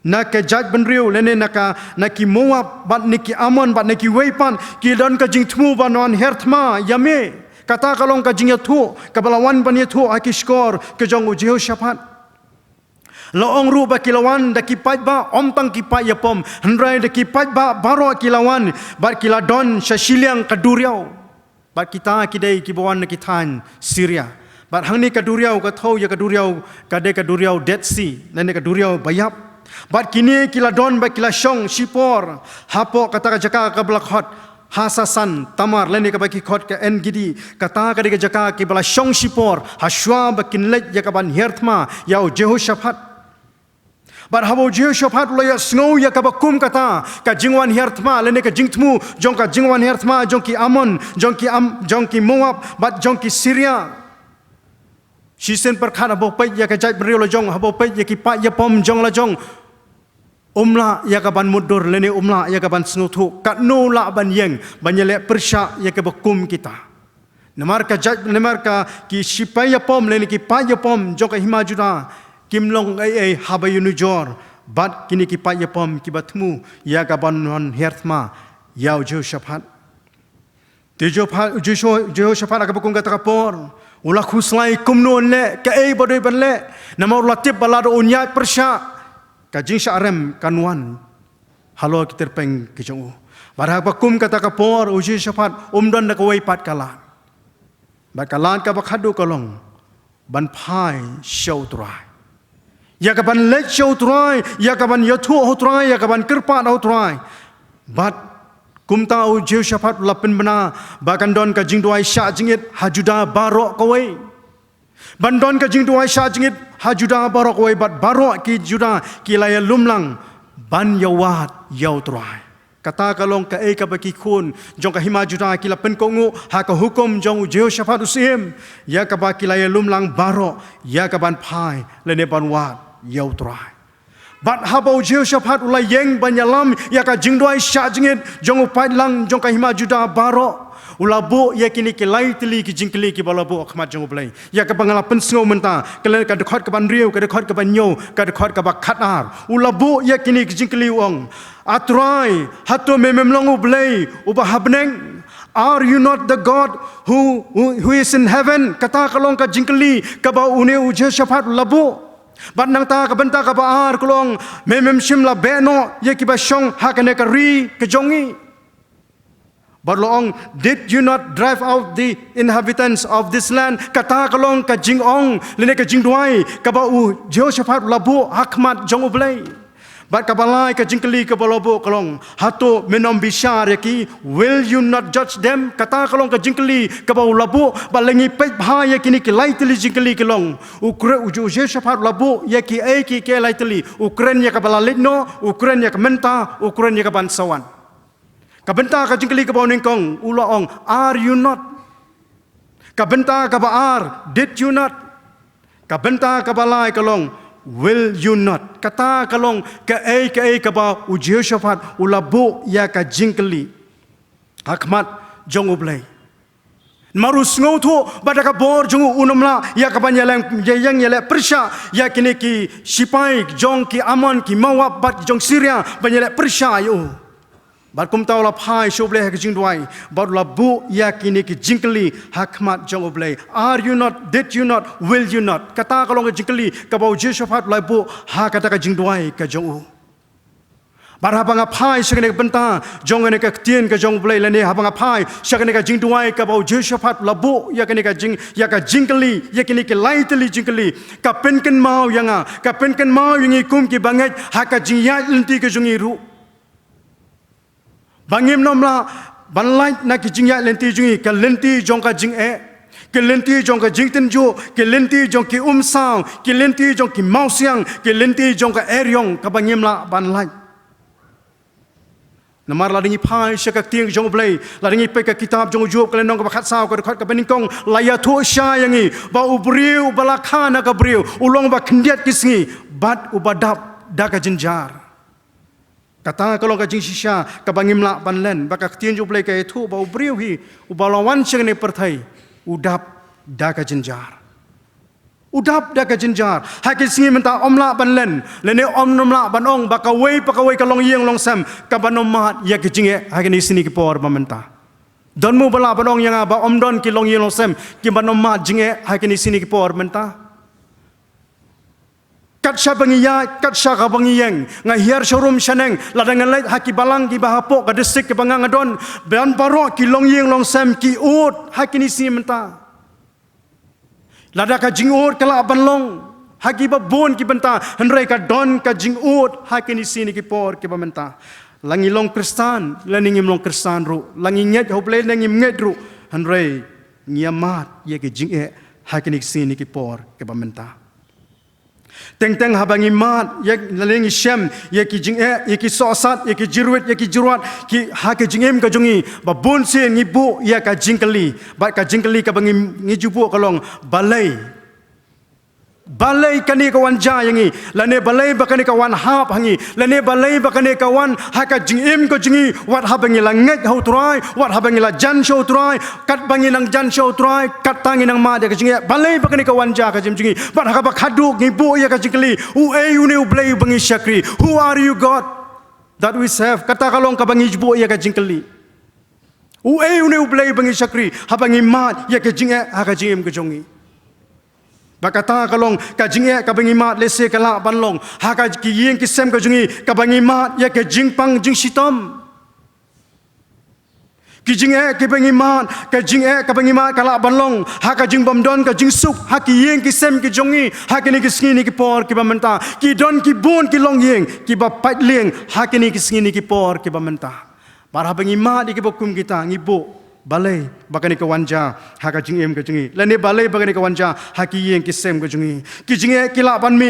na ke jaj benriu lene na ki Moab bat ni ki Amon bat ni ki Weipan ki don ka jing thmu banon herthma yame kata kalong ka jing ya thu ka balawan ban ya thu a ki skor ke jong u Jehoshaphat Loong ru ba kilawan da kipat ba om tang kipat ya pom. Hendrai da kipat ba baro kilawan bat kiladon syashiliang kaduriau. Bat kita kidai kibawan na kitan Syria. Bat hang ni kaduriau ka thau ya kaduriau kadai kaduriau Dead Sea. Nane kaduriau bayap. Bat kini kiladon ba kilashong shipor. Hapo kata jaka ka blakot. Hasasan tamar leni ka baki khot ka en gidi kata ka de jaka ki bala shong shipor hashwa bakin let ya ka ban herthma yau Jehoshaphat bar habo Jehoshaphat lo ya snow ya ka bakum kata ka jingwan herthma leni ka jingtmu jong ka jingwan herthma jong ki Amon jong ki Moab bat jong ki Syria shisen per khan habo pai ya ka jai brio lo jong habo pai ya ki pa ya pom jong la jong umla ya kaban mudur leni umla ya kaban snutu kat no la ban yeng banyele persya ya ke bekum kita nemar ka ki sipaya pom leni ki pa ya pom jong ka himajuda kimlong ai habayunu jor bat kini ki pa ya pom ki batmu ya kaban non herthma yau Jehoshaphat Jehoshaphat ka bekum kata kapor ulah khuslai kumnon le ka ai bodoi ban le namar latib balado unyai persya kajing syarem kanwan halo kiterpeng kijong barhak bakum kata kapor uji syapat umdon nak wei pat kalan bakalan ka bakhadu kolong ban phai show trai ya ka ban let show trai ya ka ban yathu ho trai ya ka ban kirpa ho trai bat kumta uji syapat lapin bena bakan don ka jing duai sya jingit hajuda barok kawei bandon ka jing duai sya jingit hajuda barok wai bat barok ki juda ki laya lumlang ban yawat yaw trai kata kalong ka ka baki khun jong ka hima juda ki la pen kongu ha ka hukum jong Jehoshaphat usim ya ka ba ki laya lumlang barok ya ka ban phai lene ban wat yaw trai bat habo Jehoshaphat ulai yeng banyalam ya ka jing duai sya jingit jong upai lang jong ka hima juda barok ulabu ya kini ke lai tili ki jingkli ki balabu akhmat jong Blei ya ka bangala pensngo menta kele ka dekhot ka ban riu ka dekhot ka ban nyo ka dekhot ka ba khatar ulabu ya kini ki jingkli ong atrai hatu mememlong U Blei uba habneng are you not the God who is in heaven kata kalong ka jingkli ka ba une Jehoshaphat labu bat nang ta ka benta ka ba ar kolong memem shimla beno ya ki ba shong hakane ka ri ka jongi Barloong, did you not drive out the inhabitants of this land? Kata kalong ka jingong, lene ka jingduai, ka ba u Jehoshaphat labu hakmat jong U Blei. Bat kabalai ka jingkeli ka balabu kalong, hato menom bishar yaki, will you not judge them? Kata kalong ka jingkeli ka ba u labu, balengi pet bha yakini ki laitili jingkeli kalong. Ukre u Jehoshaphat labu yaki ki ke laitili, ukren ya ka balalino, ukren ya ka menta, ukren ya ka bansawan. Kabenta ka jingkeli ka ba ningkong ulaong are you not kabenta ka ba ar did you not kabenta ka balai kalong will you not kata kalong ka ka ba u Jehoshaphat ulabu ya ka jingkeli hakmat jong U Blei marus ngotu badaka bor jong unamla ya ka banyalang yang yele persya ya kini ki sipai jong ki Amon ki Moab bat jong Syria banyale persya yo bat kum tahu la phai show Blei ka jing duai bat la bu ya kini ki jingkeli hakmat jong U Blei are you not did you not will you not kata kalong ka jingkeli ka ba Jehoshaphat la bu ha kata ka jing duai ka jong U bar habang phai sakane ka benta jong ne ka tien ka jong U Blei lene habang phai sakane ka jing duai ka ba Jehoshaphat la bu ya kini ka jingkeli ya kini ki laiteli jingkeli ka penken mau yanga ka penken mau yangi kum ki bangeit ha ka jing ya lenti ka jong ru bangim nomla banlai na ki jingya lenti jungi ka lenti jong ka jing ke lenti jong ka jing ten jo ke lenti jong ki sao ke lenti jong ki mau siang ke lenti jong ka eryong ka bangim la banlai namar la dingi phai shaka tiang jong Blei la dingi pe ka kitab jong job ka lenong ka khat sao ka khat ka beningkong la ya thu sha yangi ba ubriu balakhana ka briu ulong ba khndiat kisngi bat ubadap da ka jinjar kata kalau ka jing shisha ka bangim la banlen baka tien ju Blei ka ethu ba ubriu hi ubalawan cheng ne perthai udap da ka jinjar udap da ka jinjar ha ki singi menta omla banlen lene om nomla banong baka wei ka long yeng long sam ka banom mat ya ki jinge ha ni sini ki por mamenta don mu bala banong yang ba om don ki long yeng long sam ki banom mat jinge ha ni sini ki por menta kat sya bangiyat kat sya ka bangiyeng ngahiar showroom syaneng ladangan lait haki balang ki bahapok ka desik ke bangang adon ban parok ki long yeng long sem ki ut haki ni si menta lada ka jingut kala banlong haki babon ki benta henrai ka don ka jingut haki ni si ni ki por ki bamenta langi long kristan laning long kristan ru langi nget hoble nangi nget ru henrai ngiamat ye ki jinge haki ni si ni ki por ki bamenta teng habangi mat yak laling shem yaki jinge yaki sosat yaki jirwet yaki jirwat ki hake jingem ka jungi babun sin ngibu ya ka jingkali ba ka jingkali ka bangi ngijubu kalong balai kani kawan ja yangi lane balai bakani kawan hap hangi lane balai bakani kawan haka jingem ko jingi wat habangi langet hau trai wat habangi la jan show trai kat bangi nang jan show trai kat tangi nang ma de ka jingi balai bakani kawan ja ka jingi bat haka bak hadu ngibu ya ka jingkali u U Blei bangi syakri who are you God that we serve kata kalong ka bangi jubu ya ka jingkali u Blei bangi syakri habangi mat ya ka jingi haka jingem ka jongi bakata kalong ka jinge ka bangimat lese kala banlong haka ki yeng ki sem ka jungi ka bangimat ya ke jingpang jing sitom ki jinge ki bangimat ka jinge ka bangimat kala banlong haka jing bamdon ka jing suk haki yeng ki sem ki jongi haki ni ki sngi ni ki por ki bamenta ki don ki bon ki long yeng ki ba pat leng haki ni ki sngi ni ki por ki bamenta para bangimat ki bokum kita ngibo balai bakani ka wanja haka jingem ka jingi lane balai bakani ka wanja haki yeng ki sem ka jingi ki jinge ki la ban mi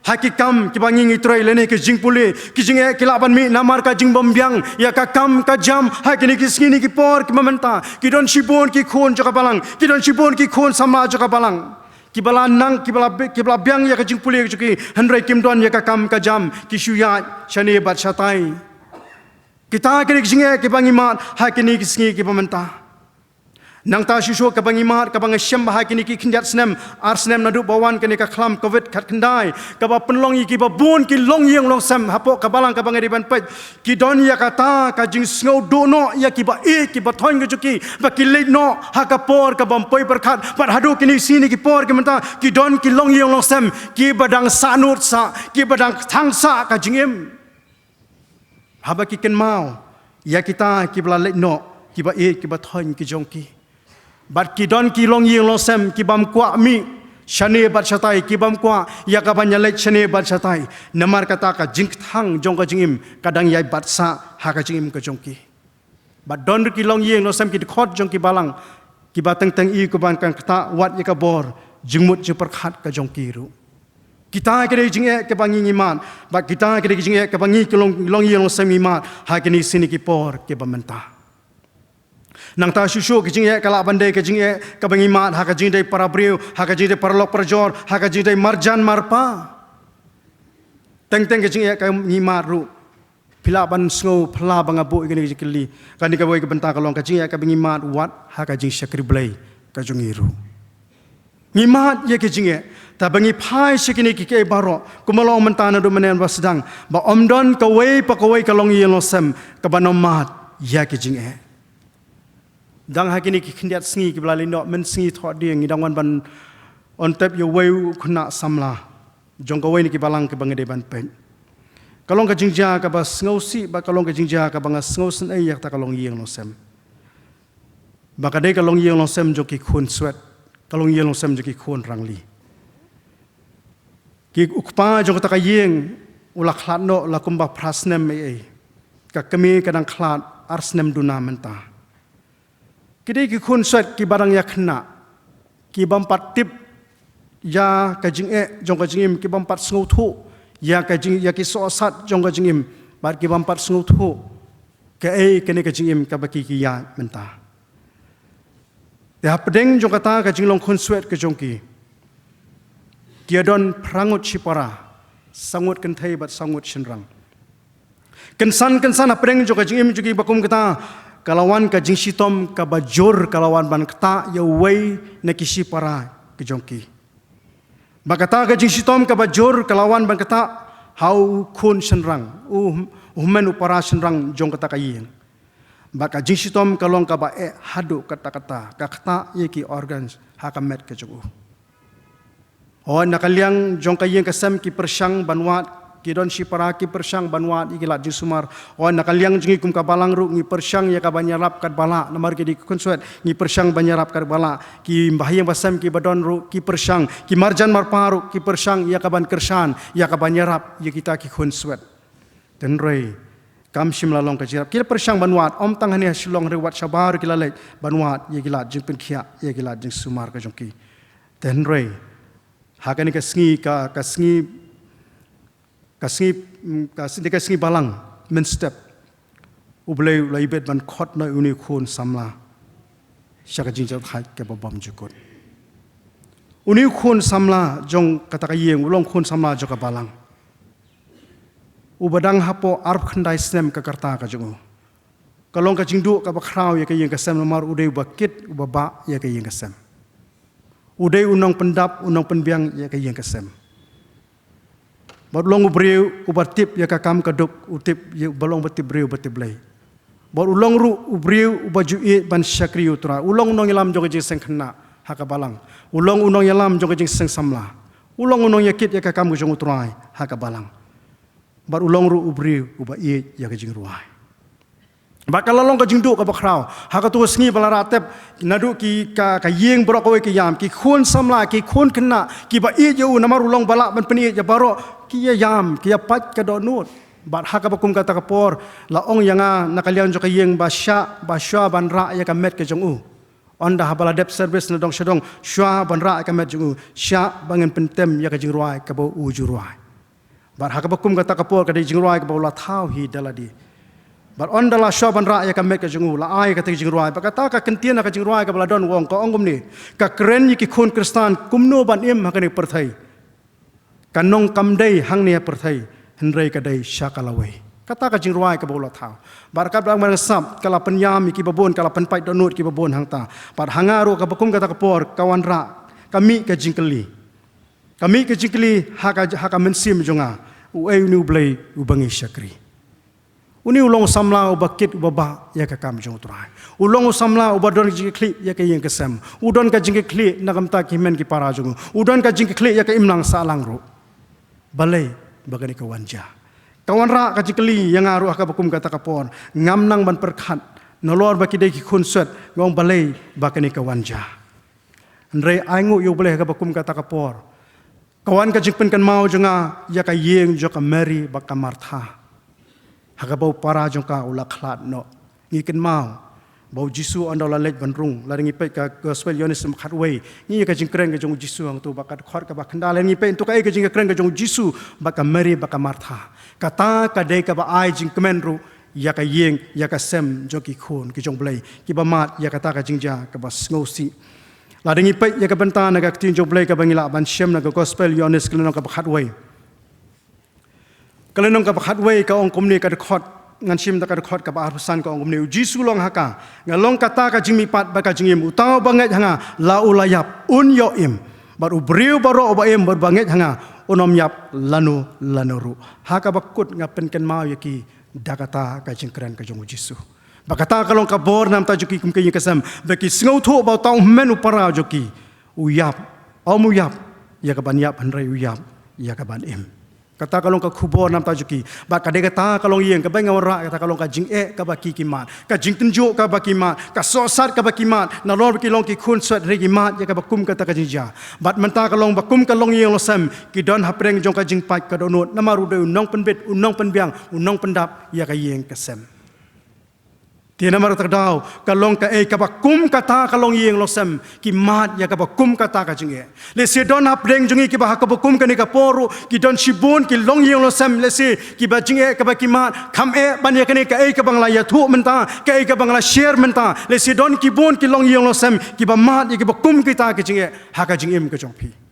haki kam ki bangi ngi trai lane ki jingpuli ki jinge ki la ban mi namar ka jing bombyang ya ka kam ka jam haki ni ki sngi ni ki por ki mamenta ki don shibon ki khon jaka balang ki don shibon ki khon sama jaka balang ki bala nang ki bala byang ya ka jingpuli ki handrai kim don ya ka kam ka jam ki shuya shane bat shatai kita kini jinge ke bangimat hakini ki sngi ki pamenta nang ta shisho ka bangimat ka bang shem hakini ki khinjat snem ar snem nadu bawan kini ka khlam covid khat khandai ka ba penlong ki ba bun ki long yeng long sam hapo ka balang ka bang riban pet ki don ya kata ka jing sngo do no ya ki ba ki ba thon ki juki ba ki le no ha ka por ka bam poi perkhat par hadu kini sini ki por ki menta ki don ki long yeng long sam ki badang sanut sa ki badang thang sa ka jingem haba ki ken mau ya kita ki bla le no ki ba ki ba thon ki jongki bat ki don ki long yeng long sem ki bam kwa mi shane bat chatai ki bam kwa ya ka ban le shane bat chatai namar kata ka jing thang jong ka jingim kadang yai bat sa ha ka jingim ka jongki bat don ki long yeng long sem ki khot jong ki balang ki ba teng teng I ko ban kan kata wat ya ka bor jingmut je perkhat ka jongki ru kita kene jinge ke bangi ngiman ba kita kene jinge ke bangi ke long yeng sem iman ha kene sini ki por ke bamenta nang ta shushu ke jinge kala bande ke jinge ke bangi mat ha ka jinge para briu ha ka jinge para lok perjor ha ka jinge marjan marpa teng ke jinge ke ngimat ru pila ban sngo phala bangabu kene jikli kan ni ka boy ke benta kalong ka jinge ke bangi mat wat ha ka jinge syakri blei ka jungiru ngimat ye ke jinge ta bangi phai sikini ki ke baro kumalong mentana do menen wasdang ba omdon ka wei pa ka wei ka long yelo sem ka banomat ya ke jinge dang hakini ki khindiat sngi ki blalindo men sngi tho ding ngidangwan ban on tep yo wei khuna samla jong ka wei ni ki balang ke bangede ban pen kalong ka jingja ka ba sngosi ba kalong ka jingja ka banga sngosen ai yak ta kalong yelo sem ba ka dei ka long yelo sem jo ki khun swet kalong yelo sem jo ki khun rangli ki ukpa jong ta ka yeng ula khlat no la kumba prasnem ei ka kami kadang khlat arsnem duna menta kidei ki khun swet ki barang yakhna ki bampat tip ya ka jing jong ka jingim ki bampat sngu thu ya ka jing ya ki so sat jong ka jingim bar ki bampat sngu thu ka kene ka jingim ka baki ki ya menta ya pedeng jong kata ka jinglong khun swet ka jongki kiadon prangut chipara sangut kenthai bat sangut shinrang kensan apeng jo ka jingim jugi bakum kata kalawan ka jing sitom ka bajur kalawan ban kata ya wei na kisipara ke jongki bakata ka jing sitom ka bajur kalawan ban kata hau khun shinrang uhmen upara shinrang jong kata kayeng baka jing sitom kalong ka ba hadu kata-kata ka kata ye ki organs hakamet ke jogu nakaliang jong kayeng kasem ki persyang banwat ki don sipara ki persyang banwat ikilat jing sumar. Nakaliang jing kum ka balang ru ngi persyang ya ka banyarap kat bala namar ki di konsuet ngi persyang banyarap kat bala ki mbahyang basem ki badon ru ki persyang ki marjan marparu ki persyang ya ka ban kersan ya ka banyarap ya kita ki konsuet. Dan rei kam shimla long ka jirap ki persyang banwat om tang hani hasilong rewat sabar ki lalek banwat ya kilat jing penkhia ya kilat jing sumar ka jongki. Dan rei hakani ka sngi balang men step U Blei laibet ban khot na uni khun samla shaka jingjal khai ke babam jukut uni khun samla jong kata kayeng ulong khun samla joka balang U badang hapo arp khandai snem ka karta ka jongo kalong ka jingdu ka bakrau ya kayeng ka sem nomar udei bakit ubaba ya kayeng ka sem udei unong pendap unong penbiang ya kayeng ka sem Bot long ubriu ubatip ya kakam kaduk utip ya balong batip briu batip blai. Bot ulong ru ubriu ubajui ban syakri U Trai. Ulong unong yalam joga jing seng khna haka balang. Ulong unong yalam joga jing seng samla. Ulong unong yakit ya kakam jong U Trai haka balang. Bot ulong ru ubriu ubai ya jing ruai. Bakalalong ka jingdu ka bakrau haka tu sngi balaratep nadu ki ka yeng brok we ki yam ki khun samla ki khun khna ki ba i ju namar ulong balak ban peni ja baro ki ya yam ki ya pat ka do nut bat haka bakum kata kapor la ong yanga nakalian jo ka yeng ba sha ban ra ya ka met ka jong u onda habala dep service na dong shadong sha ban ra ka met jong u sha bangen pentem ya ka jing ruai ka bo u ju ruai bat haka bakum kata kapor ka de jing ruai ka bo la thau hi daladi But on the last shop and ra ya ka met ka jingu la ai ka te jingu ai pakata ka kentian ka jingu ai ka bala don wong ka ongum ni ka kren yi ki khun kristan kumno ban im ha ka ni perthai kanong kam dei hang ne perthai henrei ka dei shakalawai kata ka jingu ai ka bola thau bar ka bang mar sap kala penyam ki babon kala penpai donut ki babon hang ta par hangaru ka bakum kata ka por kawan ra kami ka jingkeli ha ka mensim jonga u ei U Blei u bangi syakri Uni ulong samla ubakit ubaba ya ka kam jong Trai. Ulong samla ubadon jing kli ya ka yeng kesem. Udon ka jing kli nakam ta ki men ki para jong. Udon ka jing kli ya ka imlang salang ro. Balai bagani ka wanja. Kawan ra ka jing kli yang aru ka bakum kata kapon. Ngam nang ban perkhat. Nolor baki dei ki khunset ngong balai bagani ka wanja. Andre aingu U Blei ka bakum kata kapor. Kawan ka jing pen kan mau jonga ya ka yeng jo ka meri baka martha. Haka bau para jongka ula khlat no ngiken mau bau Jisu ando la lej banrung la ngi pe ka gospel yonis khotway ngi ka jingkreng ka jong Jisu ang tu bakat khot ka bakhandal ngi pe tu ka ka jingkreng ka jong Jisu baka meri baka martha kata ka dei ka ba ai jing kemenru ya ka yeng ya ka sem joki khun ki jong Blei ki ba mat ya kata ka jingja ka ba sngosi la ngi pe ya ka benta na ka tin jong Blei ka bangila ban shem na ka gospel yonis kleno ka khotway Kalau nong ka khotway ka ong kumni ka khot ngan sim ta ka khot ka ba arsan ka ong kumni Jisu long haka ngalong kata ka jingmi pat ba ka jingim utaw banget hanga la ulayap un yo im baru briu baro ba im bar banget hanga unom yap lanu ru haka bakut ngapen ken mau yaki dakata ka jingkran ka jong Jisu bakata kalong ka bor nam ta juki kum ke kasam baki sngau tho ba taw men upara joki uyap omuyap ya ka ban yap hanrai uyap ya ka ban im Kata kalong ka khubor nam tajuki ba ka de kata kalong yeng ka bang awra kata kalong ka jing ka baki kimat ka jing tunjuk ka baki mat ka sosat ka baki mat na lor ki long ki khun sat regi mat ya ka bakum kata ka jinja bat menta kalong bakum kalong yeng losam ki don hapreng jong ka jing pat ka donut namaru de unong penbet unong penbiang unong pendap ya ka yeng kasem Tiada mara terdau kalong ka ka bakum kata kalong yeng losem ki mat ya ka bakum kata ka jinge le se don hapreng jungi ki ba ka bakum ka ni ka poru ki don shibun ki long yeng losem le se ki ba jinge ka ba ki mat kham ban ya ka ni ka bangla ya thu menta ka bangla share menta le se don ki bon ki long yeng losem ki ba mat ya ki bakum kita ka jinge ha ka jingem ka jongpi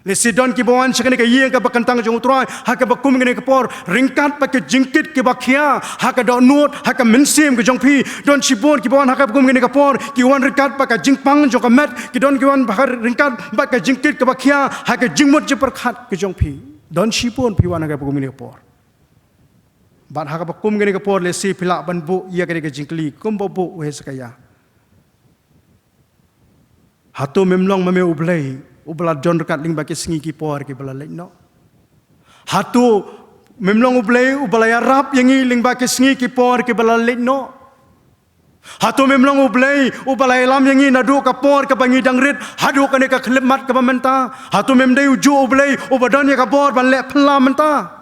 le se don ki bawan shakani ka yeng ka bakantang jong Trai ha ka bakum ka ni ka por ringkat pa ka jingkit ki ba khia ha ka do nut ha ka mensim ka jongpi don shibun ki bawan ha ka bakum ka ni ka por ki wan ringkat pa ka jingpang jong ka met ki don ki wan ba ringkat ba ka jingkit ka ba khia ha ka jingmut je perkhat ka jongpi don shibun pi wan ha ka bakum ka ni ka por bat ha ka bakum ka ni ka por le se phila ban bu ya ka ni ka jingkli kum bo bu we sakaya hatu memlong mame U Blei ubala don rekat ling baki sngi ki por ki bala leino. Hatu Mylliem U Blei ubala ya rap yangi ling baki sngi ki por ki bala leino. Hatu Mylliem U Blei ubala lam yangi nadu ka por ka bangi dangrit hadu ka ne ka khlemat ka menta. Hatu memdai uju U Blei ubadon ya ka por ban le phla menta.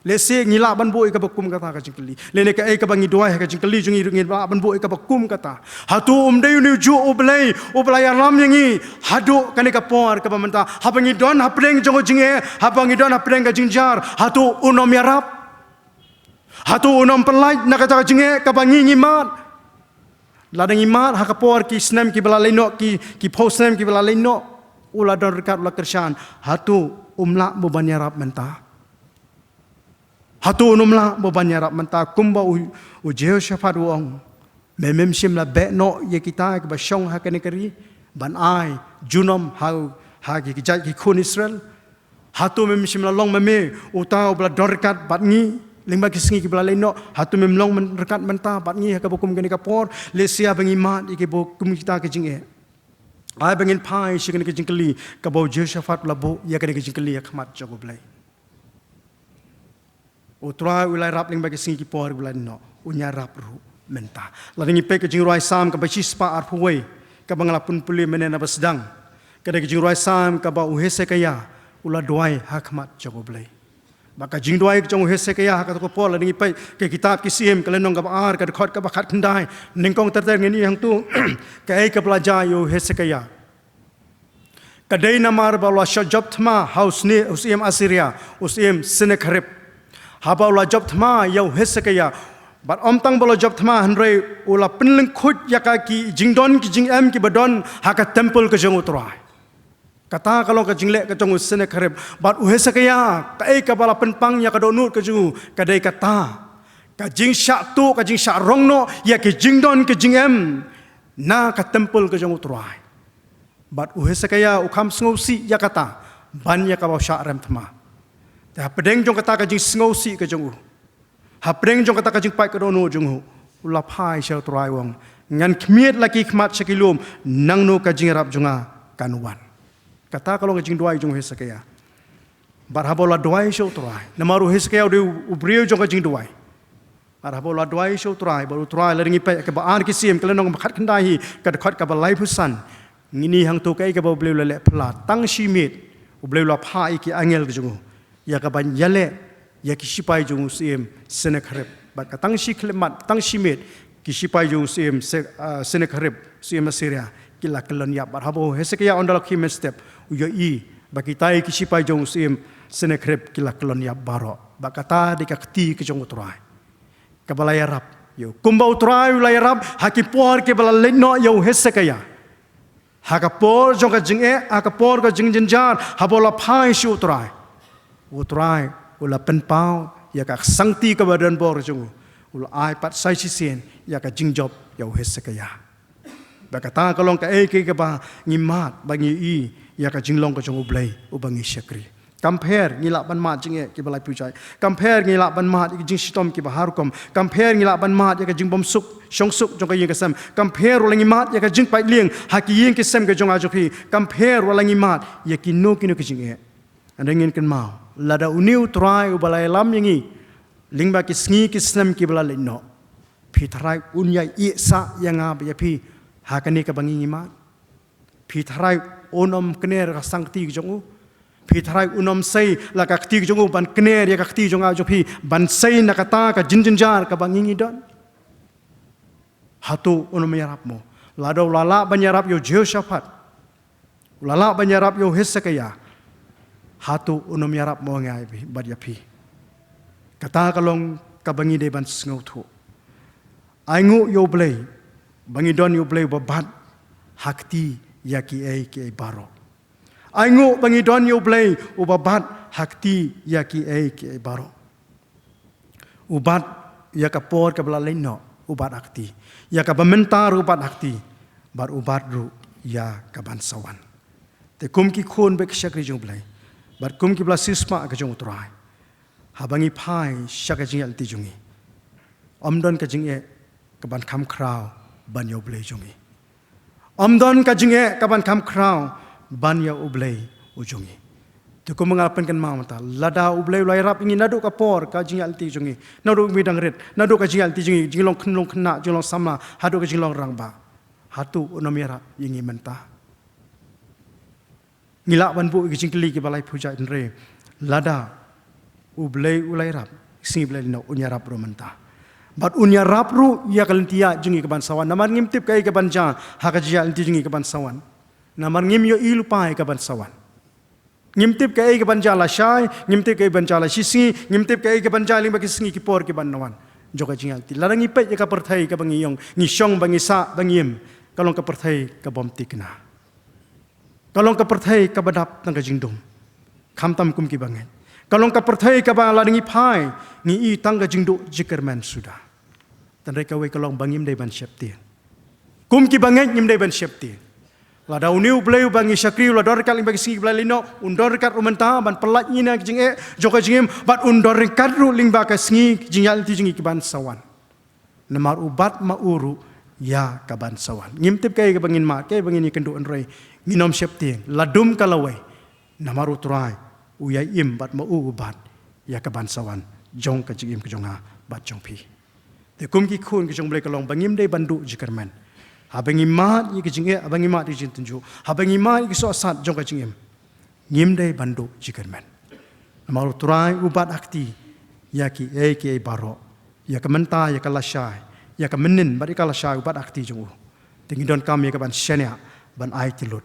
Lese ngila ban boi ka bakum kata ka jingkeli. Lene ka ka bangi doai ka jingkeli jungi ngila ban boi ka bakum kata. Hatu umdai ni uju U Blei ubala ya lam yangi hadu ka ne ka por ka menta. Habangi don hapreng jongo jinge habangi don hapreng ka jingjar hatu unom ya rap. Hatu unom pelai na kata jinge ka bangi ngimat. Ladang imat hakapor ki snem ki bala leno ki posnem ki bala leno ula don rekat ula kershan hatu umla bobanya rap menta hatu umla bobanya rap menta kumba u Jehoshaphat wong memem sim la be no ye kita ke basong hakane kari ban ai junom ha ki jaj ki khun Israel hatu memem sim la long meme uta bala don rekat batngi lingba kisngi ki bala leno hatu memlong men rekat menta bat ngi ka bokum gani ka por lesia bangi mat iki bokum kita ke jinge ai bangin pai shi gani ke jingkeli ka bo Jehoshaphat labo ya gani ke jingkeli ya khmat jogo blai o trai ulai rap lingba kisngi ki por bala no unya rap ru menta ladingi pe ke jingroi sam ka bachi spa ar puwei ka bangala pun puli menena basdang ka de jingroi sam ka ba uhese kaya ula doai hakmat jogo blai Maka jingduai jong hese kaya ka ko pol ni pai ke kitab ki sim ka lenong ka ar ka khot ka khat khandai ningkong ter ngeni hang tu ka ai ka pelajar yo hese kaya ka dei namar ba la shajab thma haus ni usim Assyria usim Sennacherib ha ba la job thma yo hese kaya bat om tang ba la job thma hanrei ula pinleng khut ya ka ki jingdon ki jingam ki badon ha ka temple ka jong utrai kata kalau ka jingle ka jong Sennacherib bat uhesa kaya ka ai ka bala penpang ya ka donut ka ju ka dai kata ka jing syak tu ka jing syak rongno ya ke jingdon ke jingem na ka temple ka jong utrai bat uhesa kaya ukam sngosi ya kata ban ya ka ba syak rem thma ta pedeng jong kata ka jing sngosi ka jong ha pedeng jong kata ka jing pai ka dono jong ula phai sel trai wong ngan khmiet laki khmat sakilum nangno ka jing rap jonga kanuan kata kalau ngajing doai jong hesakaya barhabola doai show trai namaru hesakaya de ubrio jong ngajing doai barhabola doai show trai baru trai leringi pe ke baan kisim kelenong khat khandai ka khot ka balai pusan ngini hang tu kai ka ba bleu le phla tang shimit ubleu la pha ki angel ke jong ya ka ban yale ya ki sipai jong sim Sennacherib ba ka tang shi khlemat tang shimit ki sipai jong sim Sennacherib sim Assyria kila kelon ya barhabo hesekaya ondal ki step uyo I bagi tai ki sipai jong sim Sennacherib kila kelon ya baro bakata de ka kti ke jong utrai ka balaya rap yo kumba utrai ulaya rap hakipor ke bala leno yo hesekaya hakapor jong ka jinge hakapor ka jinginjar habola phai shu utrai ula penpau ya ka sangti ka badan bor jong ula ai pat sai sisen ya ka jingjob yo hesekaya bakata kalong ka ke ba ngimat bangi I ya ka jinglong ka jong U Blei ubangi syakri compare ngilak ban mat jinge ki balai pujai compare ngilak ban mat ki jing sitom ki baharukom compare ngilak ban mat ya ka jing bom suk shong suk jong ka yeng ka sam compare ulangi mat ya ka jing pai lieng ha ki yeng ki sam ka jong ajopi compare ulangi mat ya ki no ki jinge andengin ken mau lada uniu trai u balai lam yengi lingba ki sngi ki snam ki balai no pitrai unyai I sa yanga ya pi hakani ka bangi ngimat pitrai onom kner ka sangti jongu pitrai unom sei la ka kti jongu ban kner ya ka kti jonga jopi ban sei na kata ka jinjinjar ka bangi ngidon hatu onom yarap mo lado lala banyarap yo Jehoshaphat lala banyarap yo Hesekaya hatu onom yarap mo ngai bad yapi kata kalong ka bangi de ban sngo thu aingu yo Blei bangi don U Blei babat hakti ya ki ai baro aingu bangi don U Blei ubabat hakti ya ki ai baro ubat ya ka por ka bala leno ubat hakti ya ka bamentar ubat hakti bar ubat ru ya ka bansawan te kum ki khon be kshakri U Blei bar kum ki bla sisma ka jong utrai habangi phai shaka jing alti jungi omdon ka jinge ka ban kham krau ban U Blei jongi amdon ka jinge ka ban kham krau ban ya U Blei ujungi. Tu ko mengapankan mata lada U Blei ulai rap ingin nadu kapor ka jingal ti jungi nadu bidang red nadu ka jingal ti jungi jinglong kena jinglong sama hadu ka jinglong rangba hatu unomira ingi mentah ngilak ban bu ki jingkli ki balai puja inre lada U Blei ulai rap sing Blei no unya rap ro mentah bat unya rap ru ya kalentia jungi ke bansawan namar ngimtip kai ke banja ha ka jingal ti jungi ke bansawan namar ngim yo ilu pai ke bansawan ngimtip ke ai ke banjala syai ngimtip ke banjala sisi ngimtip ke ai ke banjala bagi sengi ki por ki bannawan joka jingal ti larangi pe ka perthai ka bangiyong ngisong bangisa bangiem kalong ka perthai ka bom tikna kalong ka perthai ka badap tang ka jingdom khamtam kum ki bangen kalong ka perthai ka ba larangi phai ni i tang ka jingdo jikerman sudah tan reka we kalong bangim dai ban syepti kum ki bangen nyim dai ban syepti lada uniu Blei bangi syakri la dor kal bagi singi Blei lino undor kat rumenta ban pelat nyina jinge joka jingem bat undor kat ru ling ba ka singi jingal ti jingi kiban sawan namar ubat mauru ya kaban sawan ngimtip kai ke bangin ma kai bangin ni kendu enroi nginom syepti ladum kalawai namar utrai uya im bat mau ubat ya kaban sawan jong ka jingim ke jonga bat jong pi te kum ki khun ke jong Blei kalong bangim dei bandu jikerman habang imat ni kejingge abang imat di jintunju habang imat ki so sat jong kejingem ngimdai bandu jikerman namaru turai ubat akti ya ki ki baro ya kementa ya kalasai ya kemenin bari kalasai ubat akti jong tingi don kam ya ban syania ban ai tilut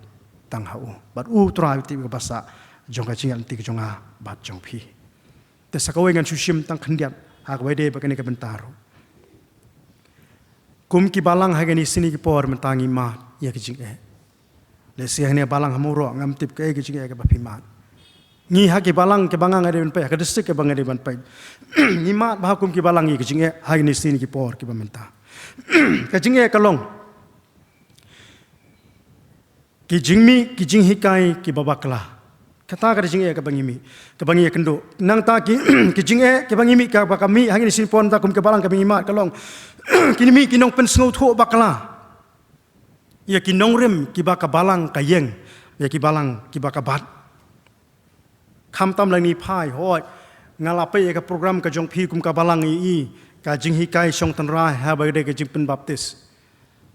tang hau bat turai ti ke basa jong kejingel ti ke jonga bat jong pi te sakawe ngan sushim tang khendiat ha ka wede bakane ke bentaro kum ki balang hagani sini ki por mentangi mat ya ki jing le siang ne balang hamuro ngam tip ke jing ke bapi mat ngi ha ki balang ke bangang ade ban pai ka desik ke bangang ade ban pai ni mat ba kum ki balang ki jing hagani sini ki por ki bamenta ka jing kalong ki jingmi ki jing hikai ki babakla kata ka jing ke bangimi ke bangi kendo nang ta ki ki jing ke bangimi ka bakami hagani sini por ta kum ke balang ke bangi mat kalong kini mi kinong pensengau thu bakla ya kinong rem ki baka balang kayeng ya ki balang ki baka bat kham tam lang ni phai hoi ngalape ya ka program ka jong phi kum ka balang i ka jing hi kai song tan ra ha ba de ka jing pen baptis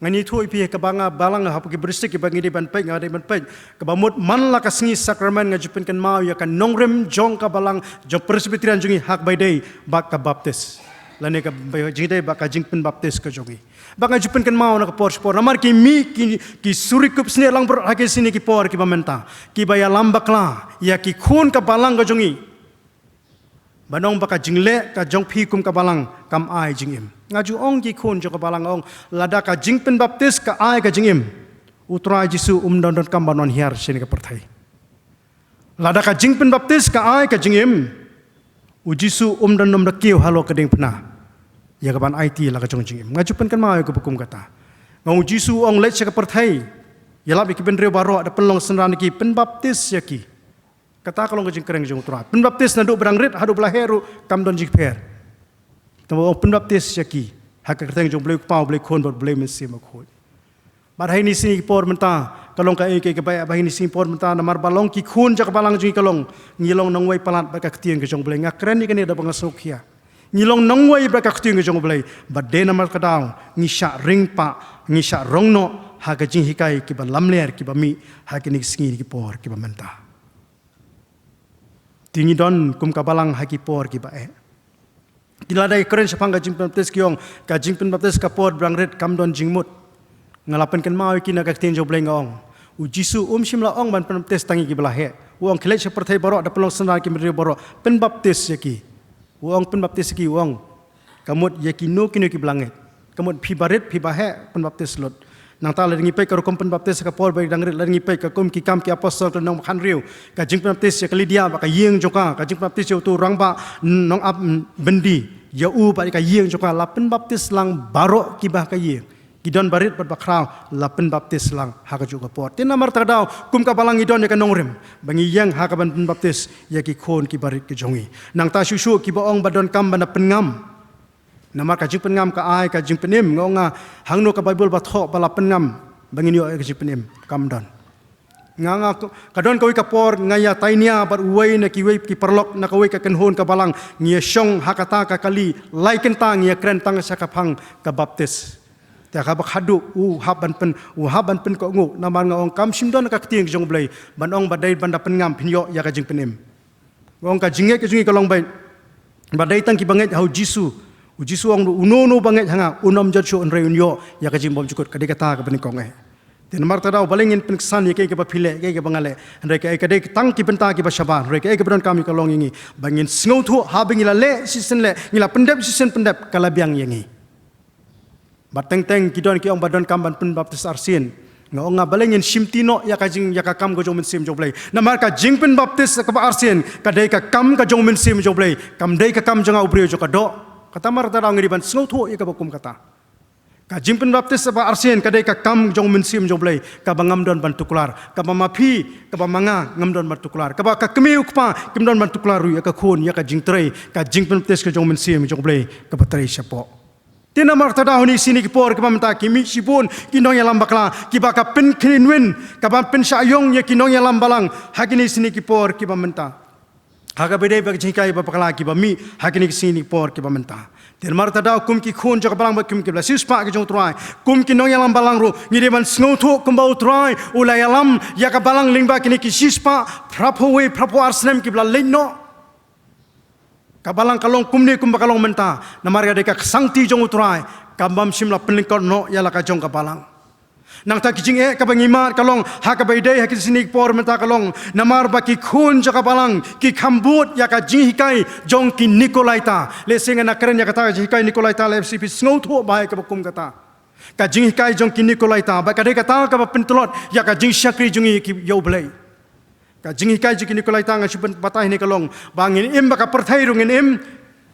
ngani thu pi ka banga balang ha ki bersik ki bangi de ban pai ngade ban pai ka bamut man la ka singi sakramen nga jupen kan mau ya ka nong rem jong ka balang jong presbyterian jungi hak by day bak ka baptis lane ka jingdai baka jingpen baptis ka jogi baka jupen kan mau na ka por namar ki mi ki surikup sne lang ber hake sini ki por ki bamenta ki baya lambakla ya ki khun ka balang ka jongi banong baka jingle ka jong phi kum ka balang kam ai jingim ngaju ong ki khun jo ka balang ong lada ka jingpen baptis ka ai ka jingim utra jisu don kam banon hiar sini ka perthai lada ka jingpen baptis ka ai ka jingim ujisu don nom da kiu halo keding pena ya kaban IT la ka jong jingim ngajupen kan mau ke bukum kata ngau jisu ong let ka perthai ya la bi ki ben re baro da penlong senran ki pen baptis ya ki kata kalong jing kereng jong tra pen baptis na do berang rit hadu belah heru kam don jing per tamo pen baptis ya ki hak kereng jong Blei pau Blei khon bot Blei mesi ma khoi bar hai ni sini por menta kalong ka ke bai bai ni sini por menta namar balong ki khun jak balang jing kalong ngilong nong wai palat ba ka tieng ke jong Blei ngakren ni kene da bangasok ya ngilong nong wai ba ka tieng ke jong Blei ba de namar ka daw ngisha ring pa ngisha rongno ha ka jing hikai ki ba lamler ki ba mi ha ki ni singi ki por ki ba menta tingi don kum ka balang ha ki por ki ba tiladai keren sapang ka jing baptis kiong ka jing baptis ka por brang red kam don jing mut ngalapan kan mau ki na ka tieng jong Blei ngong ujisu shimla ong ban baptis tangi ki belah he uang klet seperti borok da pelong senar ki meri borok pen baptis yaki uang pen baptis ki uang kamut yaki no ki belangit kamut pi barit pi bahe pen baptis lot nang ta lengi pe ka kom pen baptis ka por bai dangrit lengi pe ka kom ki kam ki apostol ka nong khan riu ka jing pen baptis ya kalidia ba ka yeng joka ka jing baptis yo tu rang ba nong ap bendi ya u ba ka yeng joka la pen baptis lang barok ki bah ka yeng Idon barit berbakrau lapen baptis lang haka juga pot. Tina martadau kum ka balang idon ya kanongrem bangi yang haka ban baptis ya ki khon ki barit ki jongi. Nang ta susu ki baong badon kam bana pengam. Nama ka jing pengam ka ai ka jing penim ngonga hangno ka Bible batho bala pengam bangi ni ka jing penim kam don. nganga kadon kawai kapor ngaya tainia bar uwei na kiwei ki perlok na kawai ka kenhon ka balang ngia syong hakata ka kali lai kentang ngia kren tang sa kapang ka baptis ta ka bakhadu haban pen ko ngu namar ngaong kam simdon ka ktieng jong blai banong badai banda pengam pinyo ya ka jing penem ngong ka jinge ka jungi ka long bai badai tang ki banget hau jisu ong unono banget hanga unom jatsu on reunyo ya ka jing bom jukut ka dikata ka benikong Then marta daw balingin pinaksan ye kay kapile kay kabangale andre kay kadai tang ki benta ki basaba andre kay kabron kami kalong ingi bangin sngaw thu habing ila le sisen le ngila pendep sisen pendep kalabiang yengi bateng teng kidon ki ong badon kamban pen baptis arsin ngao nga balingin simtino ya kajing ya kakam go jong sim joblay namar ka jing pen baptis ka arsin kadai ka kam ka jong sim joblay kam dai ka kam jonga ubrio jo kado kata marta daw ngiri ban sngaw thu ye ka bakum kata ka jingpen baptis apa arsian kadai ka kam jong mensim jong blai ka bangam don bantukular ka mapi ka manga ngam don bantukular ka ka kemi ukpa kim don bantukular ru ya ka khon ya ka jingtrei ka jingpen baptis ka jong mensim jong blai ka patrai sapo tina marta da honi sini ki por ka mamta kimi sipun kinong ya lambakla ki ba ka pen krinwin ka ba pen sayong ya kinong ya lambalang hakini sini ki por ki ba menta haga bedai ba jingkai ba pakala ki ba mi hakini sini por ki ba menta Then marta daw kum ki khun jaka balang ba kum ki bla sispa ki jong trai kum ki nong yalam balang ru ngiri ban sngo thu kum ba utrai ulai alam ya ka balang lingba ki ki sispa prapo arsnem ki bla leno ka balang kalong kum ni kum ba kalong menta na marga de ka sangti jong utrai ka bam simla penlingkot no ya la ka jong ka balang nang ta kijing ka bangimar kalong ha ka baidai ha ki sinik por menta kalong namar ba ki khun jaka balang ki khambut ya ka jihikai jong ki nikolaita le singa na karen ya kata jihikai nikolaita le sipi sngo thu bai ka bakum kata ka jihikai jong ki nikolaita ba ka de kata ka pentolot ya ka jing syakri jungi ki U Blei ka jihikai jing ki nikolaita nga sipen patah ni kalong bangin im ba ka perthai rungin im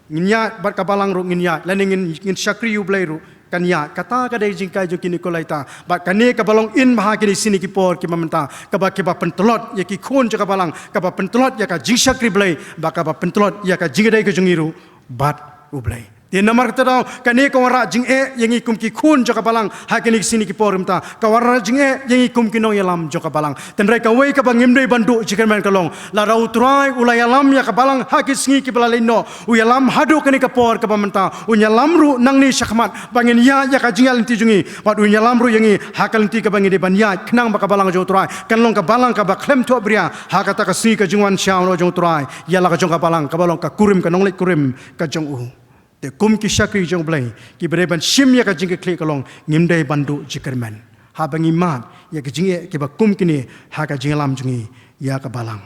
nginya ba ka balang ru nginya laning ngin syakri U Blei ru kanya kata kadai jingkai jo kini kolaita ba kane ka balong in maha kini sini ki por ki mamenta ka ba pentolot ya ki khon jo ka balang ka ba pentolot ya ka jingsakri blai ba ka ba pentolot ya ka jingdai ka jungiru bat U Blei Dia namar kata daw kani ka wara jing yang ikum ki khun jo ka balang ha kini sini ki por mta ka wara jing yang ikum ki nong yalam jo ka balang ten rai ka wei ka bangim dei bandu jikan man kalong la rau trai ulai yalam ya ka balang ha ki singi ki balalino u yalam hadu kani ka por ka bamenta u yalam ru nang ni syakmat bangin ya ka jingal ti jungi wat u yalam ru yangi ha kal ti ka bangin de ban ya knang ba ka balang jo trai kan long ka balang ka ba klem to bria ha kata ka singi ka jingwan syao no jo trai ya la ka jong ka balang ka balong ka kurim ka nong le kurim ka jong u te kum ki syakri jong blai ki bereban sim ya ka jing klik kalong ngimdai bandu jikerman ha bangi mat ya ka jing ki ba kum kini ha ka jing lam jungi ya ka balang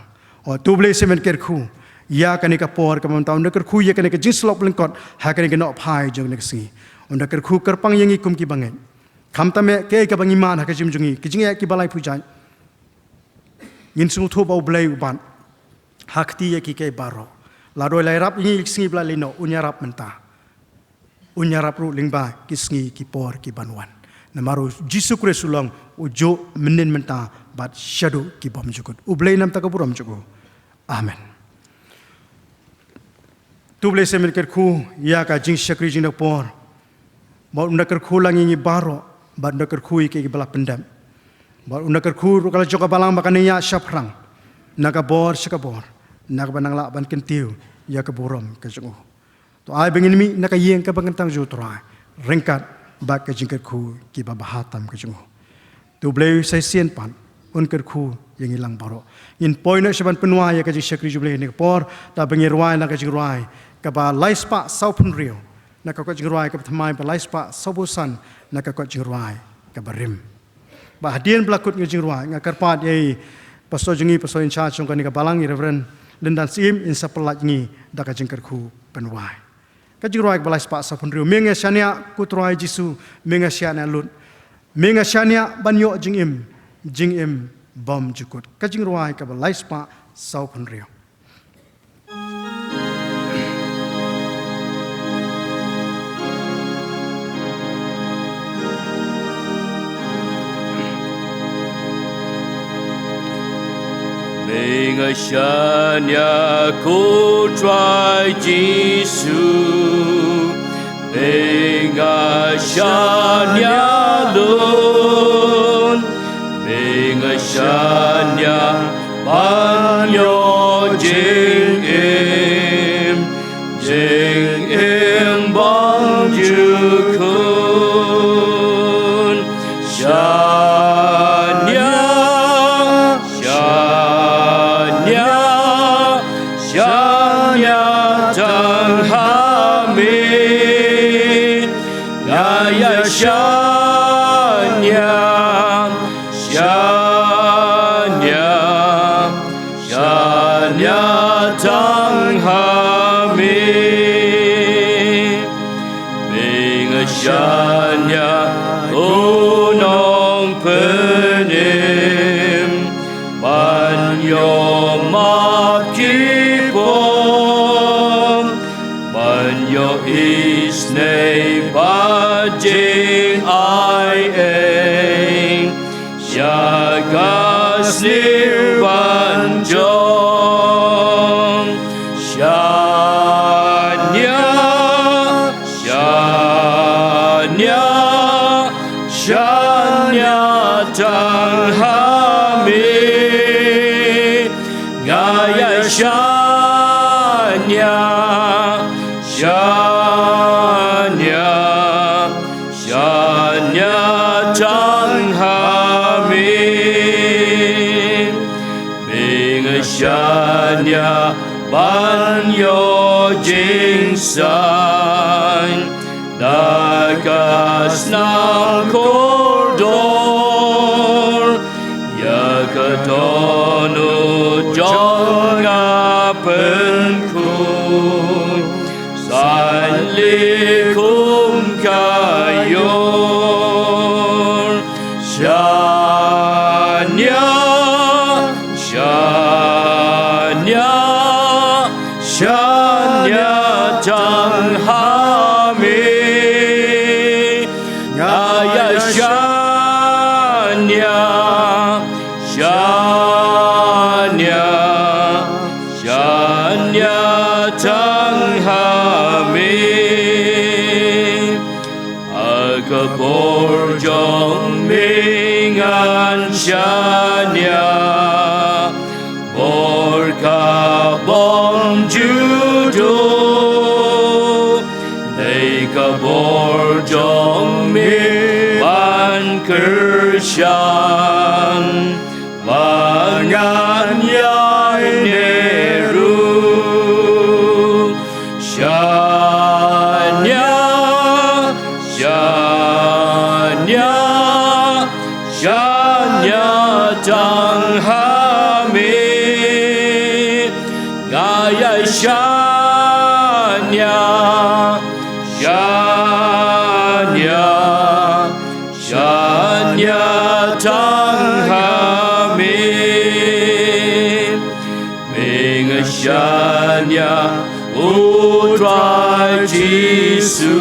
o tu blai semen kyrkhu ya ka ni ka por ka mam taun kyrkhu ya ka ni ka jing slop lengkot ha ka ni ka no phai jong ni si on kyrkhu kerpang yangi kum ki banget kham tame ke ka bangi mat ha ka jim jungi ki jing ya ki balai pujai ngin sung thu bau blai uban hakti ya ki ke baro la doi lai rap ini singi bla lino unyarap mentah unyarap ru lingba kisngi ki por ki banwan namaru jisu Kristus ulang ujo menin menta bat shadow ki bom jukut U Blei nam takaburam jugo amen tu Blei semen kyrkhu ya ka jing syakri jing por ba unda kyrkhu langi ni baro ba unda kyrkhu ki bala pendam ba unda kyrkhu kala joka balang bakania syaprang naga bor syakabor naga banang la ban kentiu ya ka buram ka jungu to ai bengin mi nak yeng ka bangentang jo trai rengkat ba ka jing kyrkhu ki ba bahatam ka jungu tu Blei sai sien pan un kyrkhu yang ilang baro in poina saban penwa ya ka jing syakri U Blei ni por ta bengir wai nak jing ruai ka ba laispa saupun rio nak ka jing ruai ka thamai ba laispa sobusan nak ka jing ruai ka barim ba hadian blakut jing ruai ngakar pat ye pastor jungi pastor in charge jong ka ni ka balang reverend lendan sim in sapelat ngi da ka jing kyrkhu penwai ka jing ruai balai spa sa pun riu menga syania ku troi jisu menga syania lut menga syania banyo jing im bom jukut ka jing ruai ka balai spa sa pun riu Mengasyanya ku try Jisu Mengasyanya lun Shanya Banyo Jing Im Bang Jukun Shanya Shanya Shanya Tang Hami Ya Shanya Shanya Shanya Tang Hami Bing Shanya Unong Penim Banyo Makipom Banyo Isnei Bajing Ai Eng Shagasnir Banjong Shanya Shanya Shanya Tang Hami Gaya Shanya Shanya Shanya Tang Hami Bing Shanya Banyo Jing San Dakas Nam Kordor Yakatonu Jonga Penkun Salikum Kayor Shanya Shanya Shanya Tang Hami Gaya Shanya Shanya Shanya Tang Hami Agapor Jong Mingan Shanya Borka Bom Judo Deka Bor Jong Mi Ban Kershan Mangan Yai Neru Shanya Shanya Shanya Tang Hami Gaya Shanya Shanya Shanya Tang Hami Ming Shanya U Trai Jisu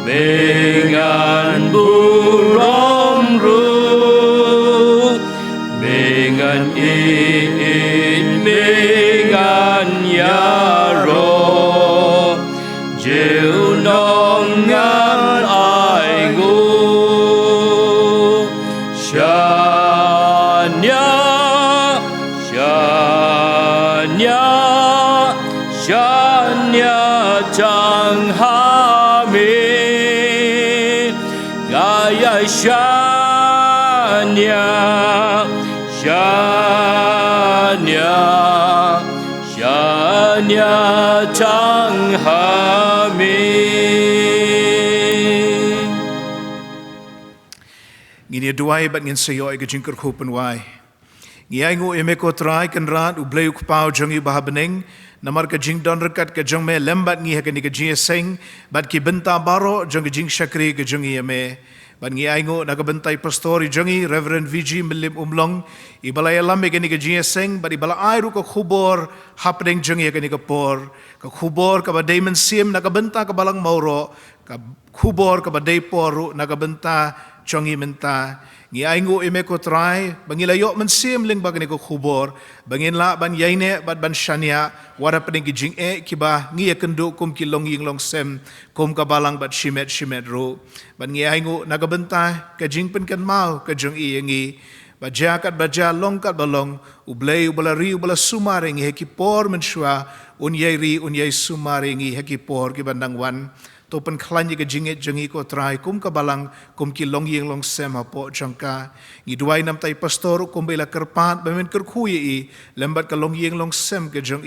Mengan Burom Ru Mengan In Mengan Yaro Jiu Nongan Ai Ngu Shanya Shanya Shanya Tang Hami Gaya Shanya Shanya Shanya Tang Hami Ngini duai bat ngin sayo ay gajing kyrkhu penwai. Ngiay ngu emeko trai kan rat U Blei ukpau jongi bahabeneng namar gajing don rekat gajong me lembat ngi hakani Jingiaseng bat ki benta baro jong gajing syakri gajongi eme bat ngiay ngu nagabentai pastori jongi Reverend VG Mylliem Umlong ibalay alam gani Jingiaseng bat ibala airu ko khubor hapdeng jongi hakani kapor ka khubor ka badai mensim nagabenta ka Balang Mawroh ka khubor ka badai poru nagabenta chongi menta ngi aingu ime ko trai bangilayo mensim ling bagani ko khubor bangin la ban yaine bat ban shania wara pening jing kiba ngi kendu kum kilong ying long sem kum ka balang bat shimet ro ban ngi aingu nagabenta ka jing pen kan mau ka jong ngi baja kat baja long kat balong U Blei ubalari ubala sumare ngi heki por menshwa unyai sumare ngi heki por ki bandang wan to pen khlanyi ke jinget jengi ko trai kum ka balang kum ki long yeng long sem apo jangka ngi duai nam tai pastor kum bela kerpat bamen kyrkhu yi lembat ka long yeng long sem ke jong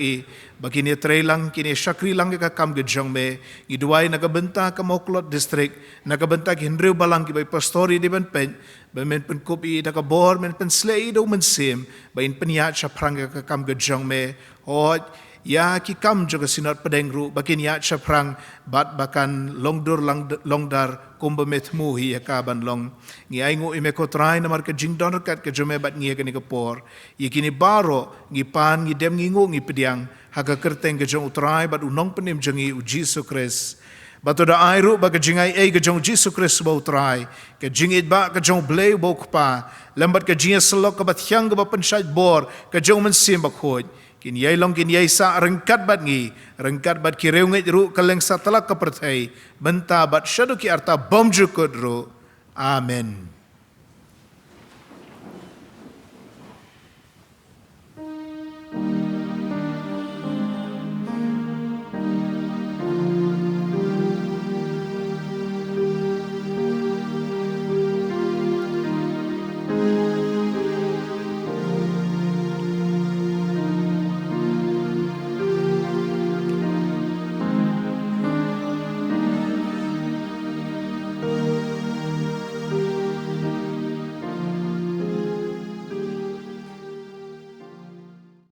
bakini trailang kini shakri lang ka kam ke jong me ngi duai naga benta ka moklot district naga benta ki hendriu balang ki bai pastori di ban pen bamen pen kopi da ka bor men pen slei do men sem bain penya chaprang ka kam ke jong me hot ya ki kam juga sinot pedengru bakin ya chaprang bat bakan longdar kumba metmu hi ka ban long ngi aingu ime ko trai namar ka jingdon kat ke jome bat ngi ka por yikini baro ngi pan ngi dem ngi ngi pediang haga kerteng ke jong utrai bat unong penim jengi u Jesus Christ batoda airu ba ka jingai ke jong Jesus Christ ba utrai ke jingit ba ka jong blei bo kpa lambat ka jinga selok ka bat hyang ba pensait bor ka jong mensim ba khoj kin yai long kin yai sa rengkat bat ngi rengkat bat ki reunget ru kaleng sa talak ka perthai benta bat shadow ki arta bom jukut ru amen.